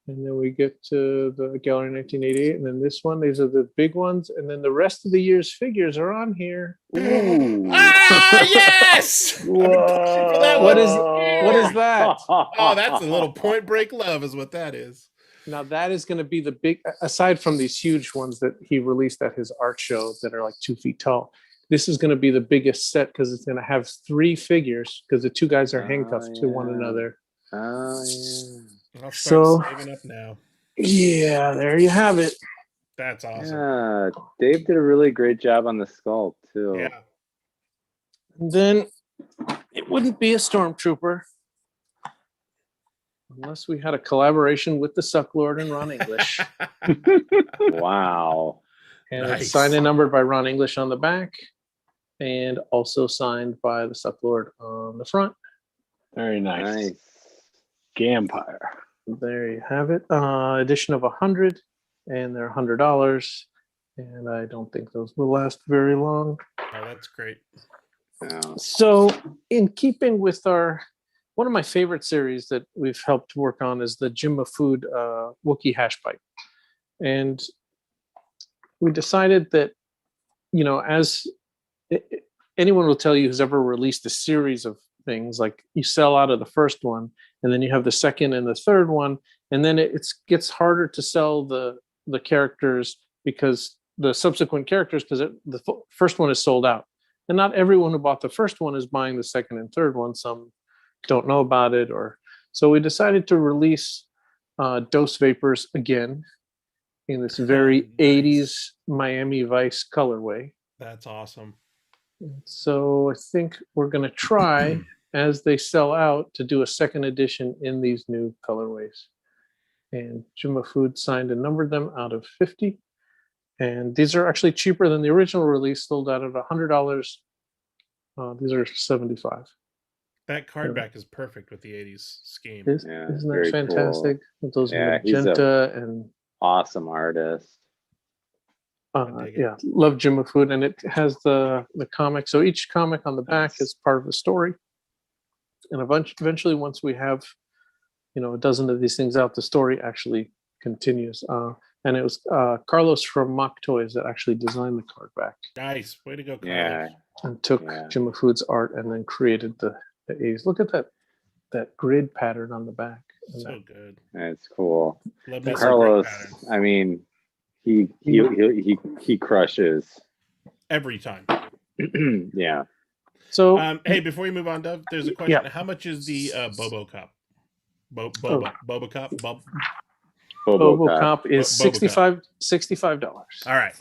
and then we get to the Gallery 1988, and then this one. These are the big ones, and then the rest of the year's figures are on here. Ooh. Ah, yes! I've been pushing for that What one. is- what is that? Oh, that's a little Point Break love, is what that is. Now that is going to be the big, aside from these huge ones that he released at his art show that are like 2 feet tall. This is going to be the biggest set because it's going to have 3 figures because the 2 guys are handcuffed to one yeah. another. Oh yeah. I'll start So- saving up now. Yeah, there you have it. That's awesome. Yeah, Dave did a really great job on the sculpt too. Yeah. And then it wouldn't be a stormtrooper unless we had a collaboration with the Sucklord and Ron English. Wow. And Nice. it's signed and numbered by Ron English on the back, and also signed by the Sucklord on the front. Very nice. Nice. Gampire. There you have it. Edition of 100, and they're $100. And I don't think those will last very long. Oh, that's great. Yeah. So, in keeping with one of my favorite series that we've helped work on is the Jim Food Wookiee Hash Pipe. And we decided that, as anyone will tell you who's ever released a series of things, like you sell out of the first one, and then you have the second and the third one, and then it gets harder to sell the characters because the subsequent characters, because the first one is sold out. And not everyone who bought the first one is buying the second and third one. Some don't know about it, so we decided to release Dose Vapors again in this very Nice. 80s Miami Vice colorway. That's awesome. So I think we're going to try, as they sell out, to do a second edition in these new colorways. And Jimma Food signed and numbered them out of 50. And these are actually cheaper than the original release, sold out at $100. These are $75. That card back is perfect with the 80s scheme. Yeah, Isn't very that cool. fantastic? With those Yeah, he's a- magenta and Awesome artist. I dig it. yeah, love Jimma Food, and it has the comic. So each comic on the back Nice. is part of the story. And eventually, once we have, a dozen of these things out, the story actually continues. And it was Carlos from Mock Toys that actually designed the card back Nice. Way to go, Carlos. Yeah. and took Yeah. Jimma Food's art and then created the A's. Look at that grid pattern on the back. And So that- good. That's cool. Love me some grid Carlos, patterns. I mean, he crushes. Every time. Yeah. So Hey, before we move on, Dove, there's a question. Yeah. How much is the Bobo Cup? Boba Cup? Bobo Bobo Cup. Comp is Bobo $65. All right.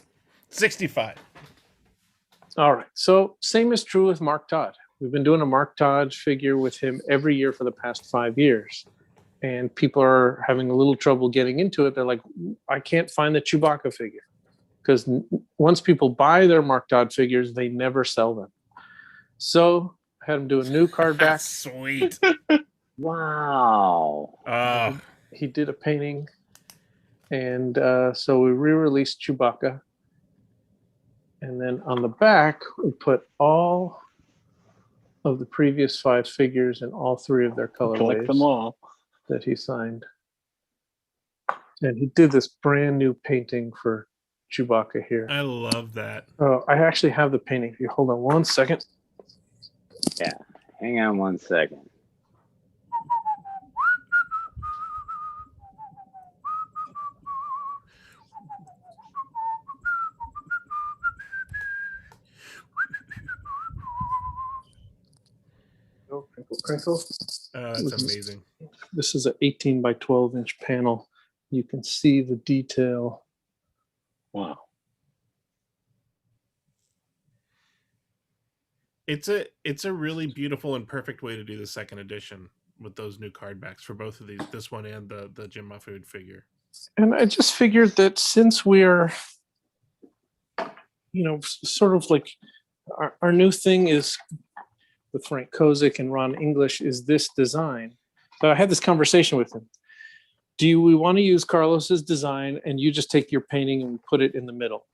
65. All right. So same is true with Mark Todd. We've been doing a Mark Todd figure with him every year for the past 5 years. And people are having a little trouble getting into it. They're like, I can't find the Chewbacca figure. Because once people buy their Mark Todd figures, they never sell them. So I had him do a new card back. Sweet. Wow. He did a painting. And so we re-released Chewbacca. And then on the back, we put all of the previous 5 figures in all 3 of their Collect them colorways all. that he signed. And he did this brand new painting for Chewbacca here. I love that. Oh, I actually have the painting. If you hold on one second. Yeah. Hang on one second. Oh, crinkle, crinkle. That's amazing. This is an 18 by 12 inch panel. You can see the detail. Wow. It's a really beautiful and perfect way to do the second edition with those new card backs for both of these, this one and the Jim Food figure. And I just figured that since we're, sort of like our new thing is with Frank Kozik and Ron English is this design. So I had this conversation with him. do we want to use Carlos's design and you just take your painting and put it in the middle,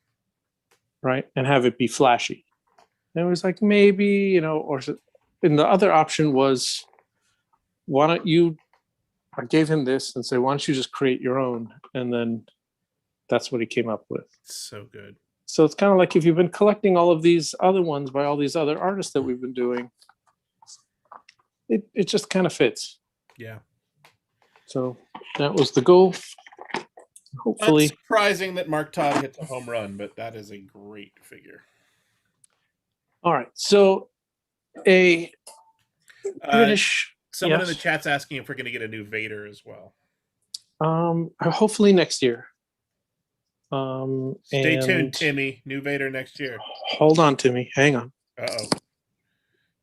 right? And have it be flashy. And it was like, maybe, you know, and the other option was, why don't you, I gave him this and say, why don't you just create your own? And then that's what he came up with. So good. So it's kind of like if you've been collecting all of these other ones by all these other artists that we've been doing, it just kind of fits. Yeah. So that was the goal. Hopefully. It's surprising that Mark Todd hits a home run, but that is a great figure. All right. So a British. Someone yes. in the chat's asking if we're going to get a new Vader as well. Hopefully next year. Stay tuned, Timmy. New Vader next year. Hold on, Timmy. Hang on. Uh-oh.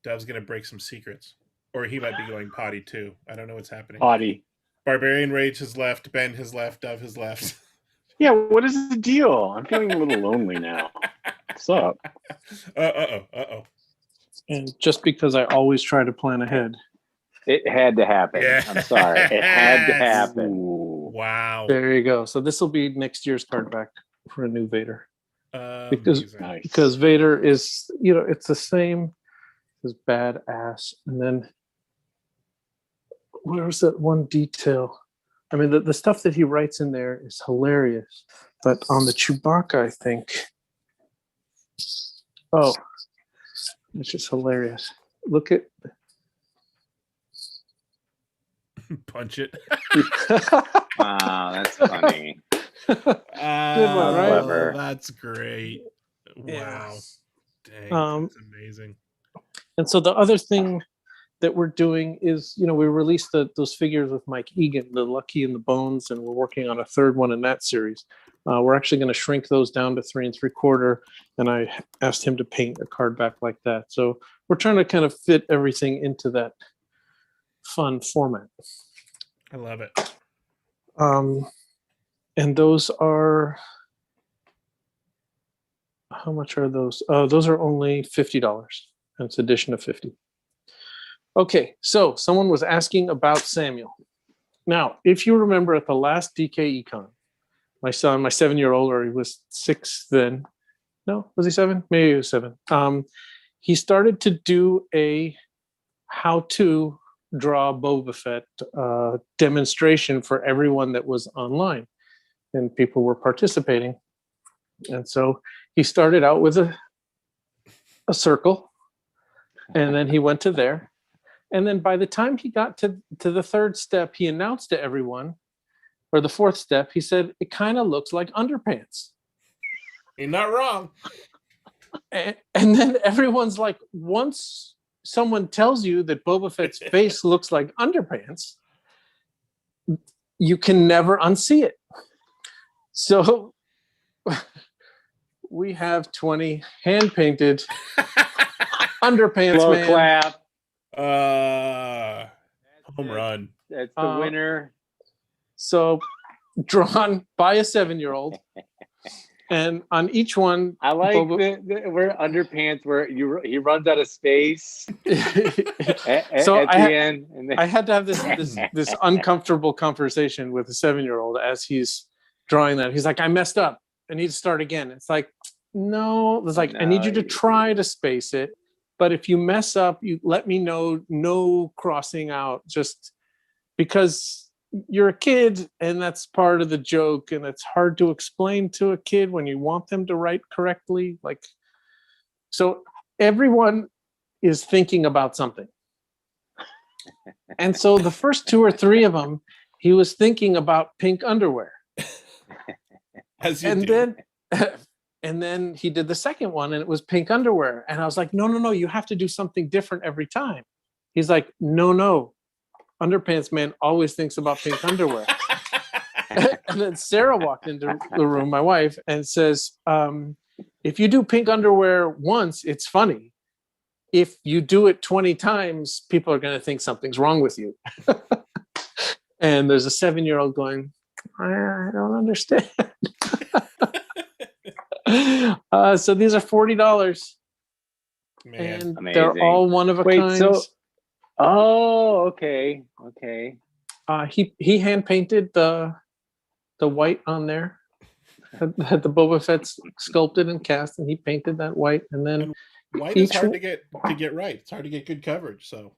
Dove's going to break some secrets. Or he might be going potty too. I don't know what's happening. Potty. Barbarian Rage has left. Ben has left. Dove has left. Yeah, what is the deal? I'm feeling a little lonely now. What's up? Uh-oh. And just because I always try to plan ahead. It had to happen. Yeah. I'm sorry. It had to happen. Wow. There you go. So this will be next year's card back for a new Vader. Amazing. Because Vader is, you know, it's the same as badass. And then where's that one detail? I mean, the stuff that he writes in there is hilarious. But on the Chewbacca, I think, oh, it's just hilarious. Look at Punch it. Wow, that's funny. Good one, right? Clever. That's great. Yeah. Wow. Dang, that's amazing. And so the other thing that we're doing is, you know, we released those figures with Mike Egan, the Lucky and the Bones, and we're working on a third one in that series. We're actually going to shrink those down to 3 3/4, and I asked him to paint a card back like that. So we're trying to kind of fit everything into that fun format. I love it. And those are, how much are those? Those are only $50. And it's addition of 50. Okay, so someone was asking about Samuel. Now, if you remember at the last DK Econ, my son, my 7-year-old, or he was 6 then. No, was he 7? Maybe he was 7. He started to do a how-to draw Boba Fett demonstration for everyone that was online, and people were participating. And so he started out with a circle, and then he went to there. And then by the time he got to the third step, he announced to everyone, or the fourth step, he said, it kind of looks like underpants. You're not wrong. And then everyone's like, once someone tells you that Boba Fett's face looks like underpants, you can never unsee it. So we have 20 hand-painted underpants, Slow man. clap. Home run. That's the winner. So drawn by a 7-year-old. And on each one, I like where underpants where he runs out of space So at the end. And I had to have this uncomfortable conversation with a 7-year-old as he's drawing that. He's like, I messed up. I need to start again. It's like, no. It's like, I need you to try to space it. But if you mess up, you let me know. No crossing out. Just because you're a kid, and that's part of the joke, and it's hard to explain to a kid when you want them to write correctly. Like, so everyone is thinking about something. And so the first 2 or 3 of them, he was thinking about pink underwear. As you do. And then he did the second one, and it was pink underwear. And I was like, no, you have to do something different every time. He's like, no. Underpants man always thinks about pink underwear. And then Sarah walked into the room, my wife, and says, if you do pink underwear once, it's funny. If you do it 20 times, people are going to think something's wrong with you. And there's a 7-year-old going, I don't understand. So these are $40. Man, and amazing. They're all one of a kind. So, oh, okay. He hand painted the white on there. Had the Boba Fett sculpted and cast, and he painted that white, and then And white is each hard to get right. It's hard to get good coverage. So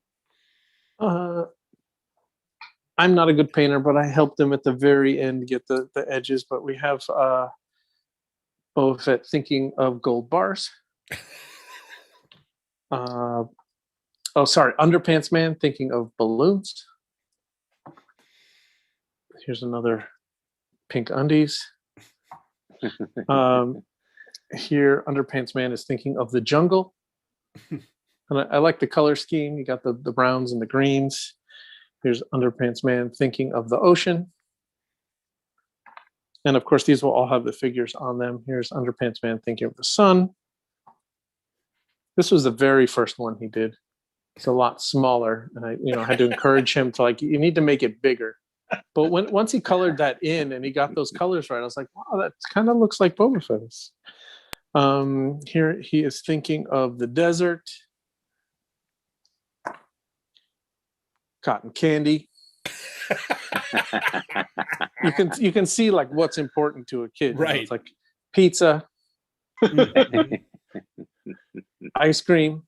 I'm not a good painter, but I helped him at the very end get the edges. But we have Boba Fett thinking of gold bars. Underpants Man thinking of balloons. Here's another pink undies. Here, Underpants Man is thinking of the jungle. And I like the color scheme. You got the browns and the greens. Here's Underpants Man thinking of the ocean. And of course, these will all have the figures on them. Here's Underpants Man thinking of the sun. This was the very first one he did. It's a lot smaller. And I had to encourage him to you need to make it bigger. But once he colored that in and he got those colors right, I was like, wow, that kind of looks like Boba Fett. Here he is thinking of the desert, cotton candy. you can see what's important to a kid, right? It's like pizza, ice cream.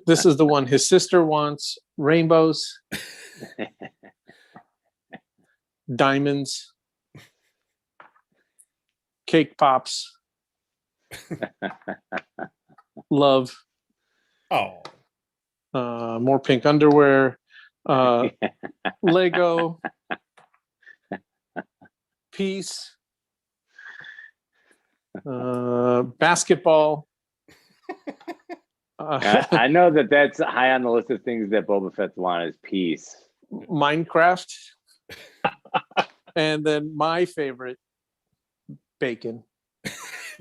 This is the one his sister wants: rainbows, diamonds, cake pops, love. Oh, more pink underwear, Lego, peace, basketball. I know that's high on the list of things that Boba Fett's want is peace. Minecraft. And then my favorite, bacon.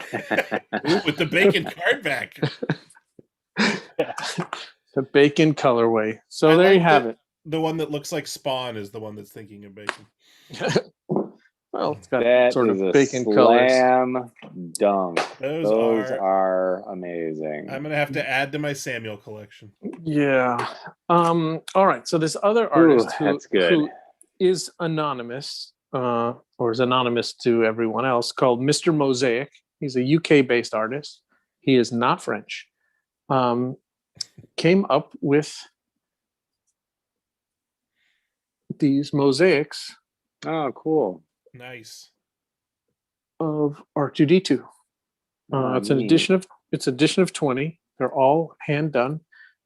With the bacon card back. The bacon colorway. So there you have it. The one that looks like Spawn is the one that's thinking of bacon. Well, it's got that sort of is a bacon colors. slam dunk. Those are amazing. I'm gonna have to add to my Samuel collection. Yeah. All right. So this other artist that's good. who is anonymous, or is anonymous to everyone else, called Mr. Mosaic. He's a UK-based artist. He is not French. Came up with these mosaics. Oh, cool. Nice. Of R2D2. It's addition of 20. They're all hand done.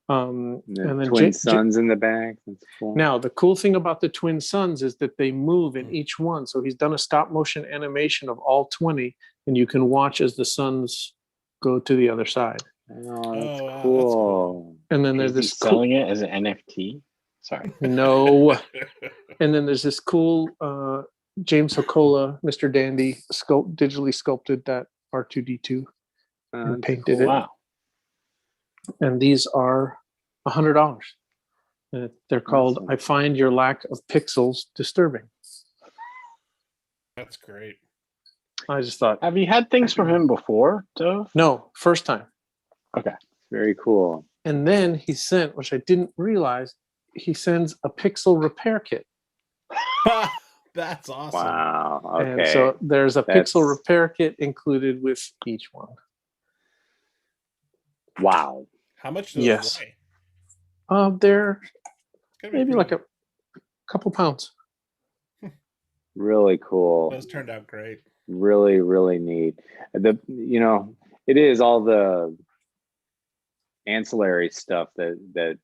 And then twin suns in the back. That's cool. Now, the cool thing about the twin suns is that they move in each one. So he's done a stop motion animation of all 20, and you can watch as the suns go to the other side. Oh, that's wow, cool. that's cool. And then there's Is he this selling it as an NFT? Sorry. No. And then there's this cool James Hocola, Mr. Dandy, digitally sculpted that R2D2 and painted cool. it. Wow. And these are $100. They're called Awesome. I Find Your Lack of Pixels Disturbing. That's great. I just thought, Have you had things from him before, Dove? no, first time. Okay. Very cool. And then he sent, which I didn't realize, he sends a pixel repair kit. That's awesome. Wow. Okay. And so there's a pixel repair kit included with each one. Wow. How much do those Yes. weigh? They're It's gotta be maybe pretty- like a couple pounds. Really cool. Those turned out great. Really, really neat. It is all the ancillary stuff that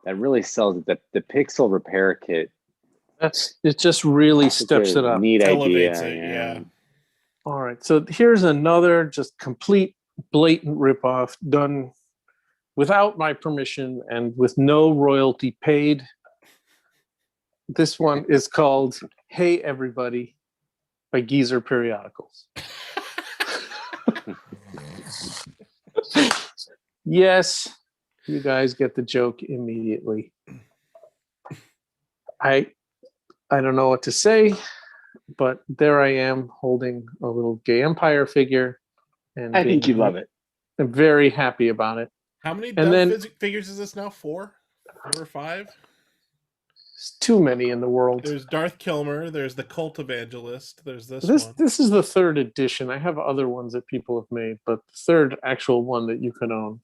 really sells it. The pixel repair kit. It just really It's steps a it up. Neat Elevates idea. it, yeah. All right. So here's another just complete blatant ripoff done without my permission and with no royalty paid. This one is called Hey Everybody by Geezer Periodicals. Yes, you guys get the joke immediately. I don't know what to say, but there I am holding a little Gay Empire figure, and I think you love it. I'm very happy about it. How many And Dove then- figures is this now? 4? 4 or 5. It's too many in the world. There's Darth Kilmer. There's the Cult Evangelist. There's this one. This is the 3rd edition. I have other ones that people have made, but the 3rd actual one that you can own.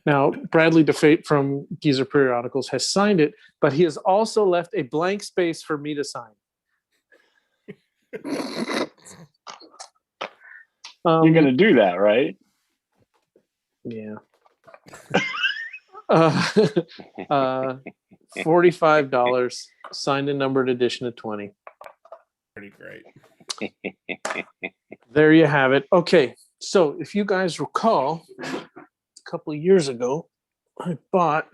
Now, Bradley DeFate from Geezer Periodicals has signed it, but he has also left a blank space for me to sign. You're gonna do that, right? Yeah. $45, signed and numbered edition of 20. Pretty great. There you have it. Okay, so if you guys recall, a couple of years ago, I bought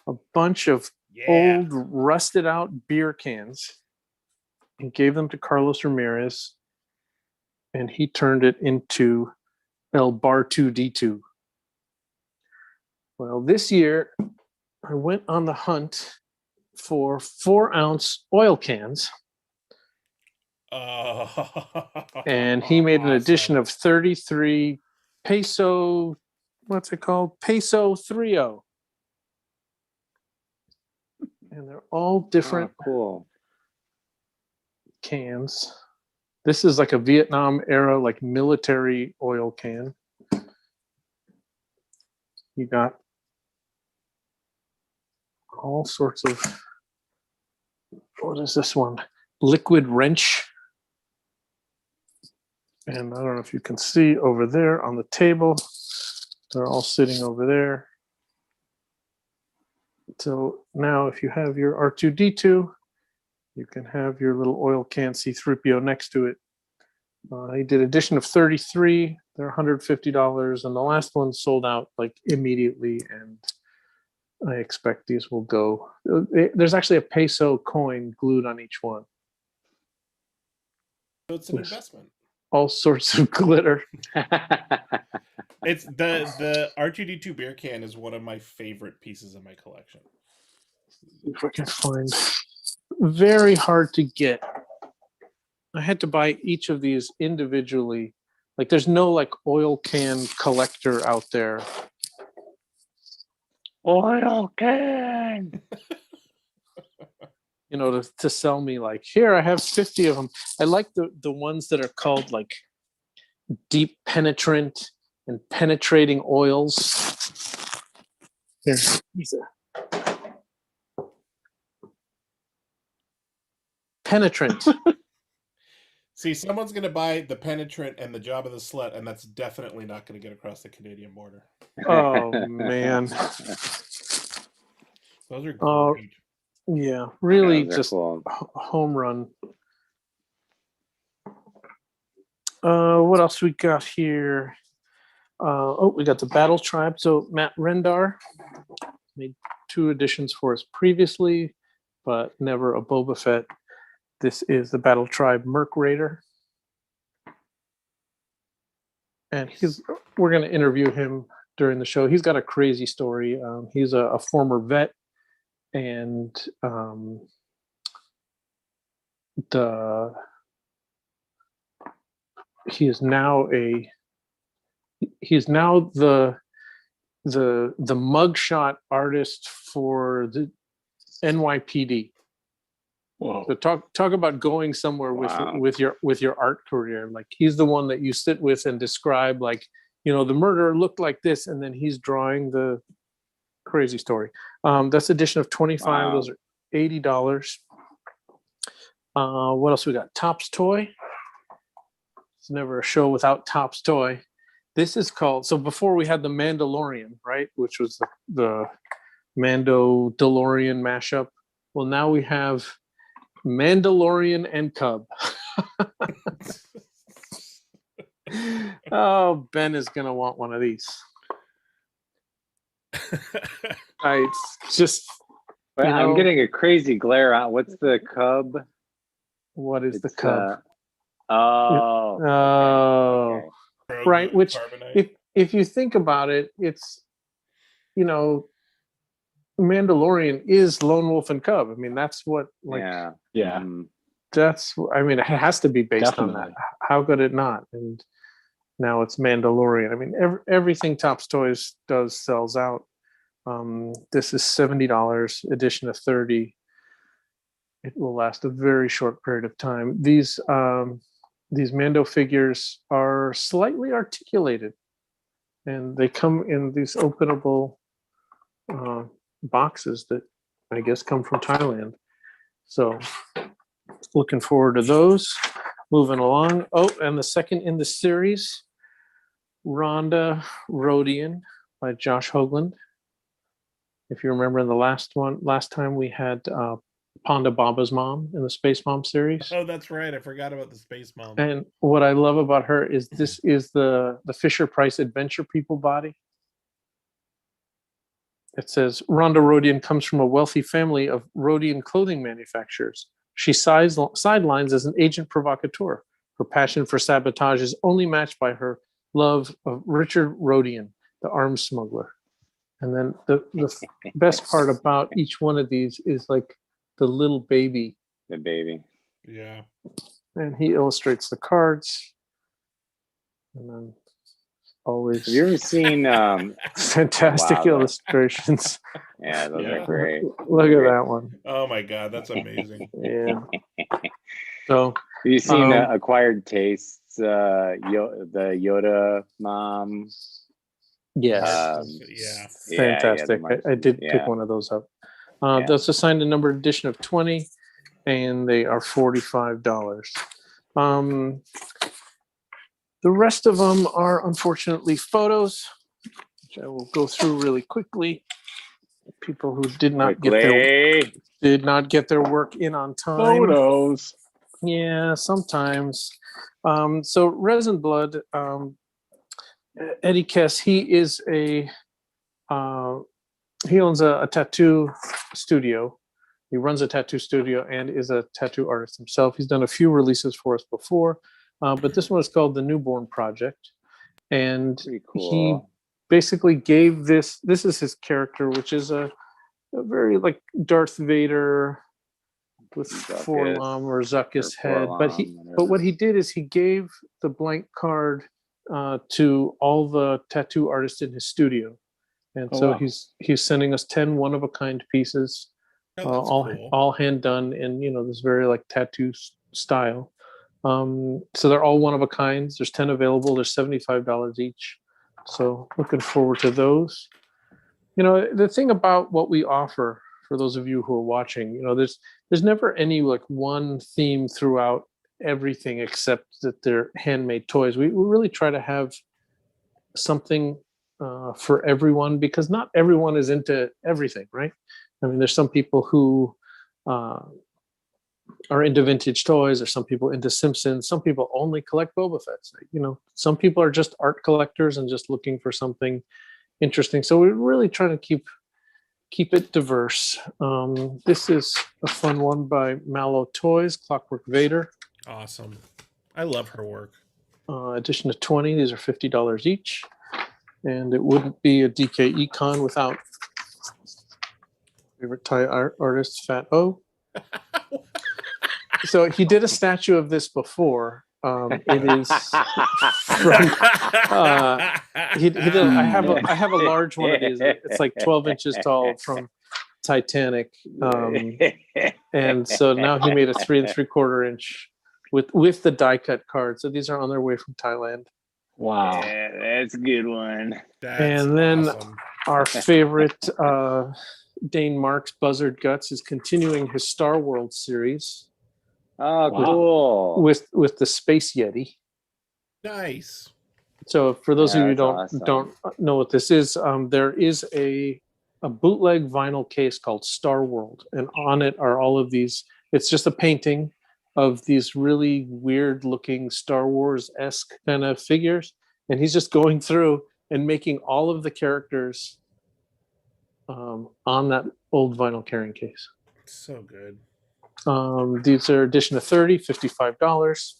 a bunch of old, rusted out beer cans and gave them to Carlos Ramirez, and he turned it into El Bar 2D2. Well, this year, I went on the hunt for 4-ounce oil cans, and he made an edition of 33 Peso, what's it called? Peso 3-0. And they're all different cool cans. This is like a Vietnam era, like military oil can. You got all sorts of, what is this one? Liquid wrench. And I don't know if you can see over there on the table. They're all sitting over there. So now if you have your R2D2, you can have your little oil can C-3PO next to it. He did edition of 33. They're $150, and the last one sold out like immediately, and I expect these will go. There's actually a peso coin glued on each one. So it's an investment. All sorts of glitter. It's the R2D2 beer can is one of my favorite pieces of my collection. If I can find, very hard to get. I had to buy each of these individually. Like there's no like oil can collector out there. Oil can. You know, to sell me like, here, I have 50 of them. I like the ones that are called like deep penetrant and penetrating oils. Here, he's a penetrant. See, someone's going to buy the penetrant and the Job of the Slut, and that's definitely not going to get across the Canadian border. Oh, man. Those are great. Yeah, really Yeah, just cool. home run. What else we got here? We got the Battle Tribe. So Matt Rendar made 2 editions for us previously, but never a Boba Fett. This is the Battle Tribe Merc Raider. And we're going to interview him during the show. He's got a crazy story. He's a former vet, and he is now the mugshot artist for the NYPD. Whoa. So talk about going somewhere Wow. with your art career. Like he's the one that you sit with and describe, like, you know, the murderer looked like this, and then he's drawing the crazy story. That's edition of 25. Wow. Those are $80. What else we got? Topps Toy. It's never a show without Topps Toy. This is called, so before we had the Mandalorian, right, which was the Mando DeLorean mashup. Well, now we have Mandalorian and Cub. Oh, Ben is gonna want one of these. It's just, But you I'm know, getting a crazy glare on. What's the Cub? what is the It's, Cub? Oh. Oh, Okay. right. Which, Carbonite. if you think about it, it's, you know, Mandalorian is Lone Wolf and Cub. I mean, that's what, like, Yeah. Yeah. that's, I mean, it has to be based on Definitely. that. How could it not? And now it's Mandalorian. I mean, everything Topps Toys does sells out. This is $70, edition of 30. It will last a very short period of time. These Mando figures are slightly articulated, and they come in these openable boxes that I guess come from Thailand. So looking forward to those. Moving along. Oh, and the second in the series, Rhonda Rodian by Josh Hoagland. If you remember in the last time we had Ponda Baba's mom in the Space Mom series. Oh, that's right. I forgot about the Space Mom. And what I love about her is this is the Fisher Price Adventure People body. It says Rhonda Rodian comes from a wealthy family of Rodian clothing manufacturers. She sidelines as an agent provocateur. Her passion for sabotage is only matched by her love of Richard Rodian, the arms smuggler. And then the best part about each one of these is like the little baby. The baby. Yeah. And he illustrates the cards. And then always Have you ever seen fantastic wow, illustrations. Yeah, those Yeah. are great. Look at that one. Oh my God, that's amazing. Yeah. So Have you seen Acquired Tastes, the Yoda mom? yes. Yeah. Fantastic. I did yeah. pick one of those up. Yeah. That's a signed and numbered edition of 20, and they are $45. The rest of them are unfortunately photos, which I will go through really quickly. People who did not get their work in on time. Photos. Yeah, sometimes. So Resin Blood, Eddie Kess, he is he owns a tattoo studio. He runs a tattoo studio and is a tattoo artist himself. He's done a few releases for us before, but this one is called The Newborn Project. And cool. he basically gave this is his character, which is a very like Darth Vader with Forlom or Zuckuss head. But what he did is he gave the blank card to all the tattoo artists in his studio. And so wow. he's sending us 10 one-of-a-kind pieces, all hand done in this very like tattoo style. So they're all one-of-a-kinds. There's 10 available. They're $75 each. So looking forward to those. The thing about what we offer, for those of you who are watching, there's never any like one theme throughout everything except that they're handmade toys. We really try to have something for everyone, because not everyone is into everything, right? I mean, there's some people who are into vintage toys, or some people into Simpsons. Some people only collect Boba Fett's. Some people are just art collectors and just looking for something interesting. So we're really trying to keep it diverse. This is a fun one by Mallow Toys, Clockwork Vader. Awesome. I love her work. Edition of 20. These are $50 each. And it wouldn't be a DK Econ without favorite Thai artist, Fat O. So he did a statue of this before. It is from. He did. I have a large one of these. It's like 12 inches tall from Titanic, and so now he made a 3 3/4 inch with the die cut card. So these are on their way from Thailand. Wow, yeah, that's a good one. And then our favorite Dane Marks Buzzard Guts is continuing his Star World series. Oh, cool! With the Space Yeti. Nice. So for those of you who awesome. don't know what this is, there is a bootleg vinyl case called Star World, and on it are all of these. It's just a painting of these really weird looking Star Wars-esque kind of figures, and he's just going through and making all of the characters on that old vinyl carrying case. So good. These are edition of 30, $55.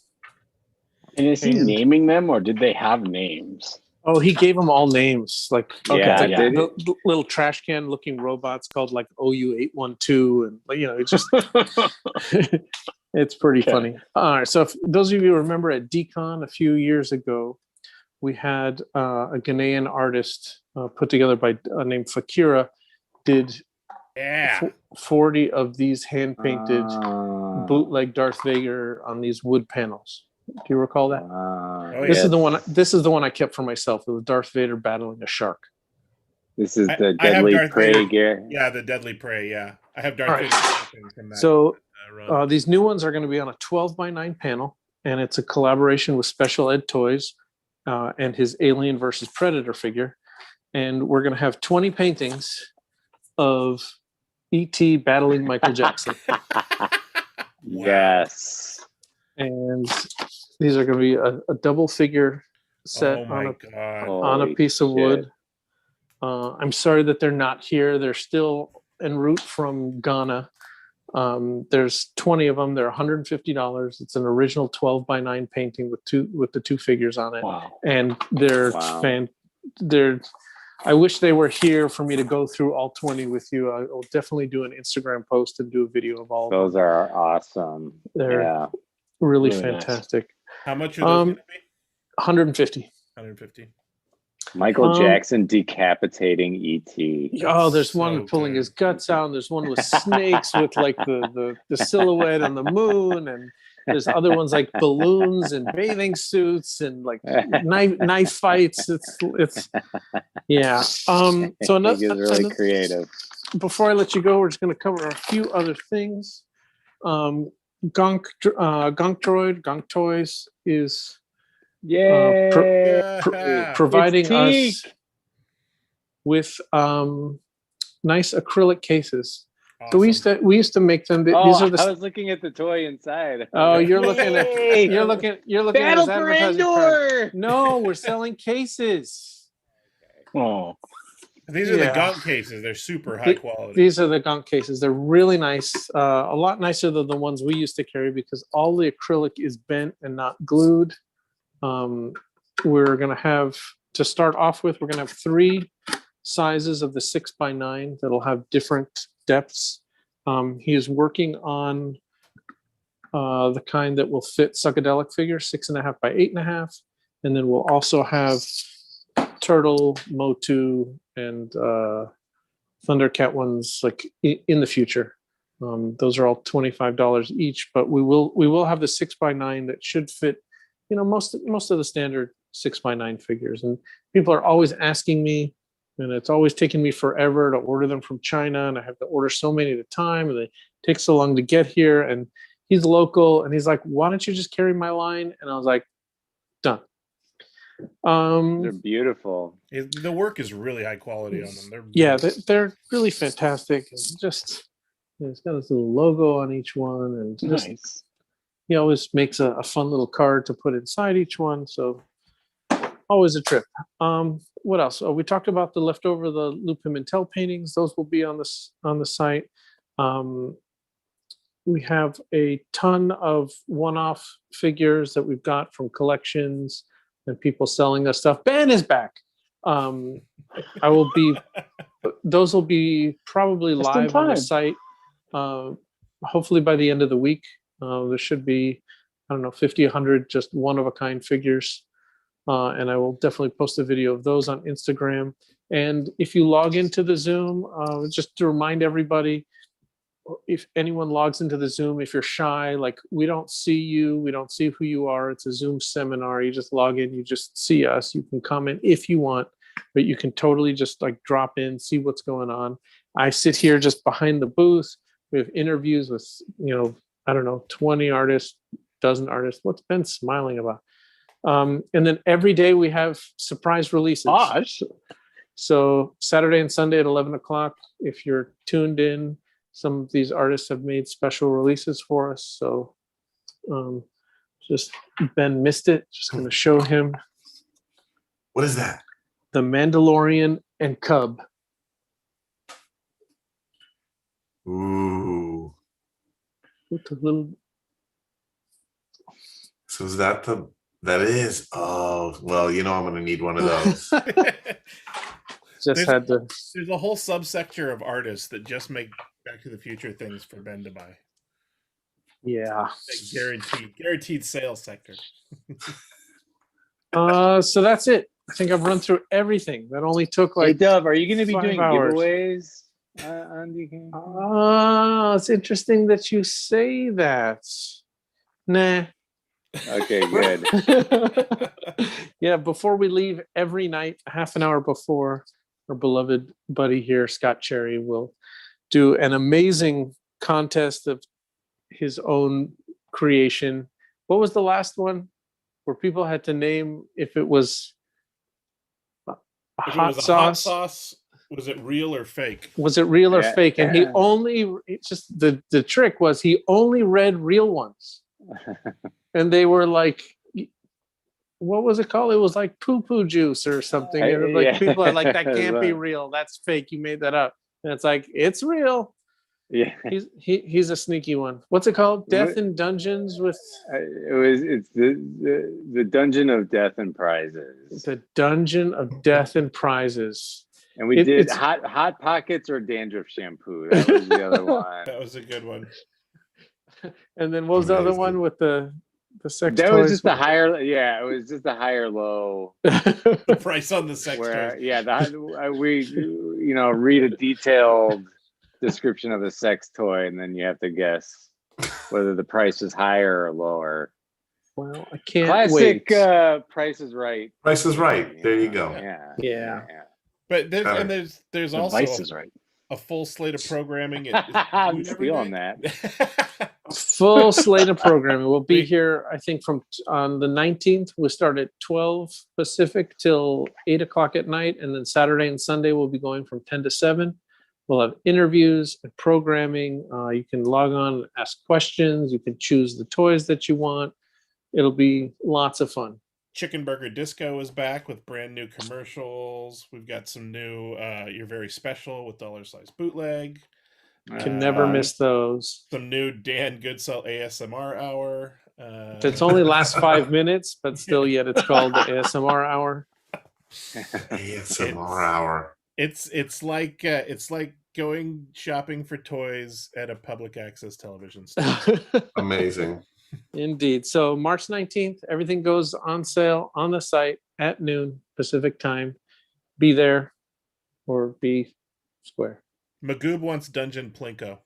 And is he naming them, or did they have names? Oh, he gave them all names. Like, the little trash can looking robots called like OU812, and it's just it's pretty funny. All right, so if those of you remember at Decon a few years ago, we had a Ghanaian artist put together by named Fakira did Yeah. 40 of these hand painted Ah, bootleg Darth Vader on these wood panels. Do you recall that? Oh, This yeah. is the one. This is the one I kept for myself. It was Darth Vader battling a shark. This is I- the I have deadly Darth prey Vader. gear. Yeah, the Deadly Prey. Yeah, I have Darth All right. Vader from that. So run. these new ones are going to be on a 12x9 panel, and it's a collaboration with Special Ed Toys and his Alien versus Predator figure. And we're going to have 20 paintings of E.T. battling Michael Jackson. Yes. And these are going to be a double figure set Oh my god. on a Holy piece of shit. wood. I'm sorry that they're not here. They're still en route from Ghana. There's 20 of them. They're $150. It's an original 12x9 painting with the two figures on it. Wow. And they're Wow. they're I wish they were here for me to go through all 20 with you. I will definitely do an Instagram post and do a video of all of Those them. are awesome. They're Yeah. really Really nice. fantastic. How much are those going to be? 150. 150. Michael Jackson decapitating E.T. Oh, there's one So pulling good. his guts out, and there's one with snakes with like the silhouette on the moon, and there's other ones like balloons and bathing suits and like knife fights. It's yeah. So He another, is really creative. before I let you go, we're just going to cover a few other things. Gonk Toys is Yay! providing It's us with nice acrylic cases. So Awesome. we used to make them. These Oh, are the. I was looking at the toy inside. Oh, you're looking at Yay! you're looking at Battle his for advertising card. Endor! No, we're selling cases. Oh, These are the Yeah. Gonk cases. They're super high quality. These are the Gonk cases. They're really nice. A lot nicer than the ones we used to carry because all the acrylic is bent and not glued. We're gonna have to start off with. We're gonna have 3 sizes of the 6x9 that'll have different depths. He is working on the kind that will fit psychedelic figures, 6.5 by 8.5, and then we'll also have Turtle, Motu, and Thundercat ones like in the future. Those are all $25 each, but we will have the 6x9 that should fit, most of the standard 6x9 figures. And people are always asking me, and it's always taken me forever to order them from China, and I have to order so many at a time, and they take so long to get here. And he's local, and he's like, "Why don't you just carry my line?" And I was like, "Done." They're beautiful. The work is really high quality on them. They're really fantastic. And just it's got this little logo on each one, and just nice. he always makes a fun little card to put inside each one. So always a trip. What else? We talked about the leftover the Lou Pimentel paintings. Those will be on the site. We have a ton of one-off figures that we've got from collections and people selling us stuff. Ben is back. Those will be probably Just in live on the time. site. Hopefully by the end of the week. There should be, 50, 100 just one-of-a-kind figures. And I will definitely post a video of those on Instagram. And if you log into the Zoom, just to remind everybody, if anyone logs into the Zoom, if you're shy, like we don't see you, we don't see who you are. It's a Zoom seminar. You just log in, you just see us. You can comment if you want, but you can totally just like drop in, see what's going on. I sit here just behind the booth. We have interviews with, 20 artists, dozen artists. What's Ben smiling about? And then every day we have surprise releases. Gosh. So Saturday and Sunday at 11 o'clock, if you're tuned in, some of these artists have made special releases for us. So just Ben missed it. Just going to show him What is that? the Mandalorian and Cub. Ooh. With the little So is that that is? Oh, well, I'm going to need one of those. There's a whole subsector of artists that just make Back to the Future things for Ben to buy. Yeah. Like guaranteed sales sector. So that's it. I think I've run through everything. That only took Hey, like Dove, are you going to be 5 doing hours. giveaways on Decon? It's interesting that you say that. Nah. Okay, good. Yeah, before we leave every night, half an hour before, our beloved buddy here, Scott Cherry, will do an amazing contest of his own creation. What was the last one where people had to name if it was a If hot it was a sauce? hot sauce, was it real or fake? Was it real or Yeah. fake? And he only, it's just the trick was he only read real ones. And they were like, what was it called? It was like poo-poo juice or something. And it was like Yeah. people are like, that can't be real. That's fake. You made that up. And it's like, it's real. Yeah, He's a sneaky one. What's it called? Death in Dungeons with it's the Dungeon of Death and Prizes. the Dungeon of Death and Prizes. And we did it's- hot pockets or dandruff shampoo. That was the other one. That was a good one. And then what was the other Amazing. one with the sex That toys? was just the higher. Yeah, it was just the higher low. The price on the sex Where toys. we read a detailed description of the sex toy, and then you have to guess whether the price is higher or lower. Well, I can't Classic wait. Price is Right. Price is Right. There you go. Yeah. But there's The also Vice is right. a full slate of programming. I'm stealing that. Full slate of programming. We'll be here, I think, from on the 19th. We'll start at 12 Pacific till 8 o'clock at night. And then Saturday and Sunday, we'll be going from 10 to 7. We'll have interviews and programming. You can log on and ask questions. You can choose the toys that you want. It'll be lots of fun. Chicken Burger Disco is back with brand new commercials. We've got some new You're Very Special with Dollar Size Bootleg. Can never miss those. Some new Dan Goodsell ASMR hour. It only lasts 5 minutes, but still yet it's called the ASMR hour. ASMR hour. It's like going shopping for toys at a public access television station. Amazing. Indeed. So March 19th, everything goes on sale on the site at noon Pacific time. Be there or be square. Magoob wants Dungeon Plinko.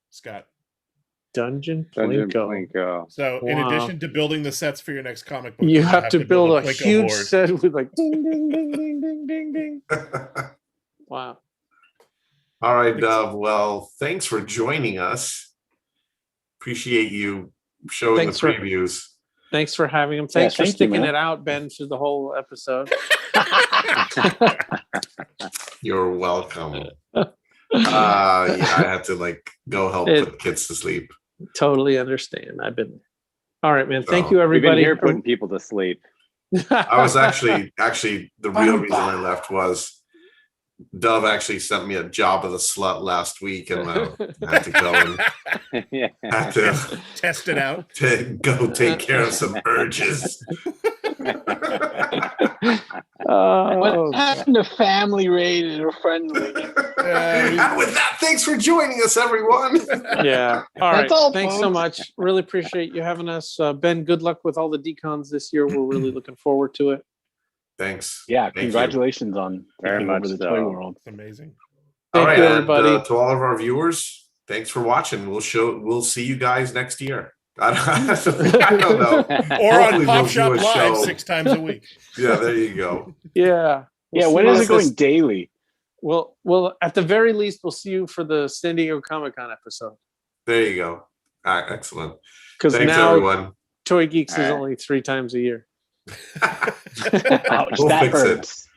Scott. Dungeon Dungeon Plinko. Plinko. So in Wow. addition to building the sets for your next comic book, You have to build a Plinko huge board. set with like ding, ding, ding, ding, ding, ding, ding. Wow. All right, Dove. Well, thanks for joining us. Appreciate you showing Thanks the for- previews. Thanks for having him. Thanks for thank you, sticking man. it out, Ben, through the whole episode. You're welcome. I had to go help It- put the kids to sleep. Totally understand. I've been there. All right, man. Thank So, you, We've been everybody. here putting people to sleep. I was actually the real reason I left was Dove actually sent me a job of the slut last week, and I had to go and Yeah. had to Test it out. go take care of some urges. Oh, What happened to family rated or friendly? And with that, thanks for joining us, everyone. yeah. All right. That's all, Thanks so folks. much. Really appreciate you having us. Ben, good luck with all the decons this year. We're really looking forward to it. Thanks. Yeah, Thank you. congratulations on Very taking much over the so. toy world. It's amazing. All Thank right, you, and, everybody. to all of our viewers, thanks for watching. We'll see you guys next year. I don't know. Or on Hopefully Pop we'll Shop do a Live show. 6 times a week. Yeah, there you go. Yeah. Yeah, We'll when see is you it going this- daily? Well, at the very least, we'll see you for the San Diego Comic-Con episode. There you go. Excellent. Because Thanks, now everyone. Toy Geeks is All right. only 3 times a year. Ouch, We'll that fix it. hurts.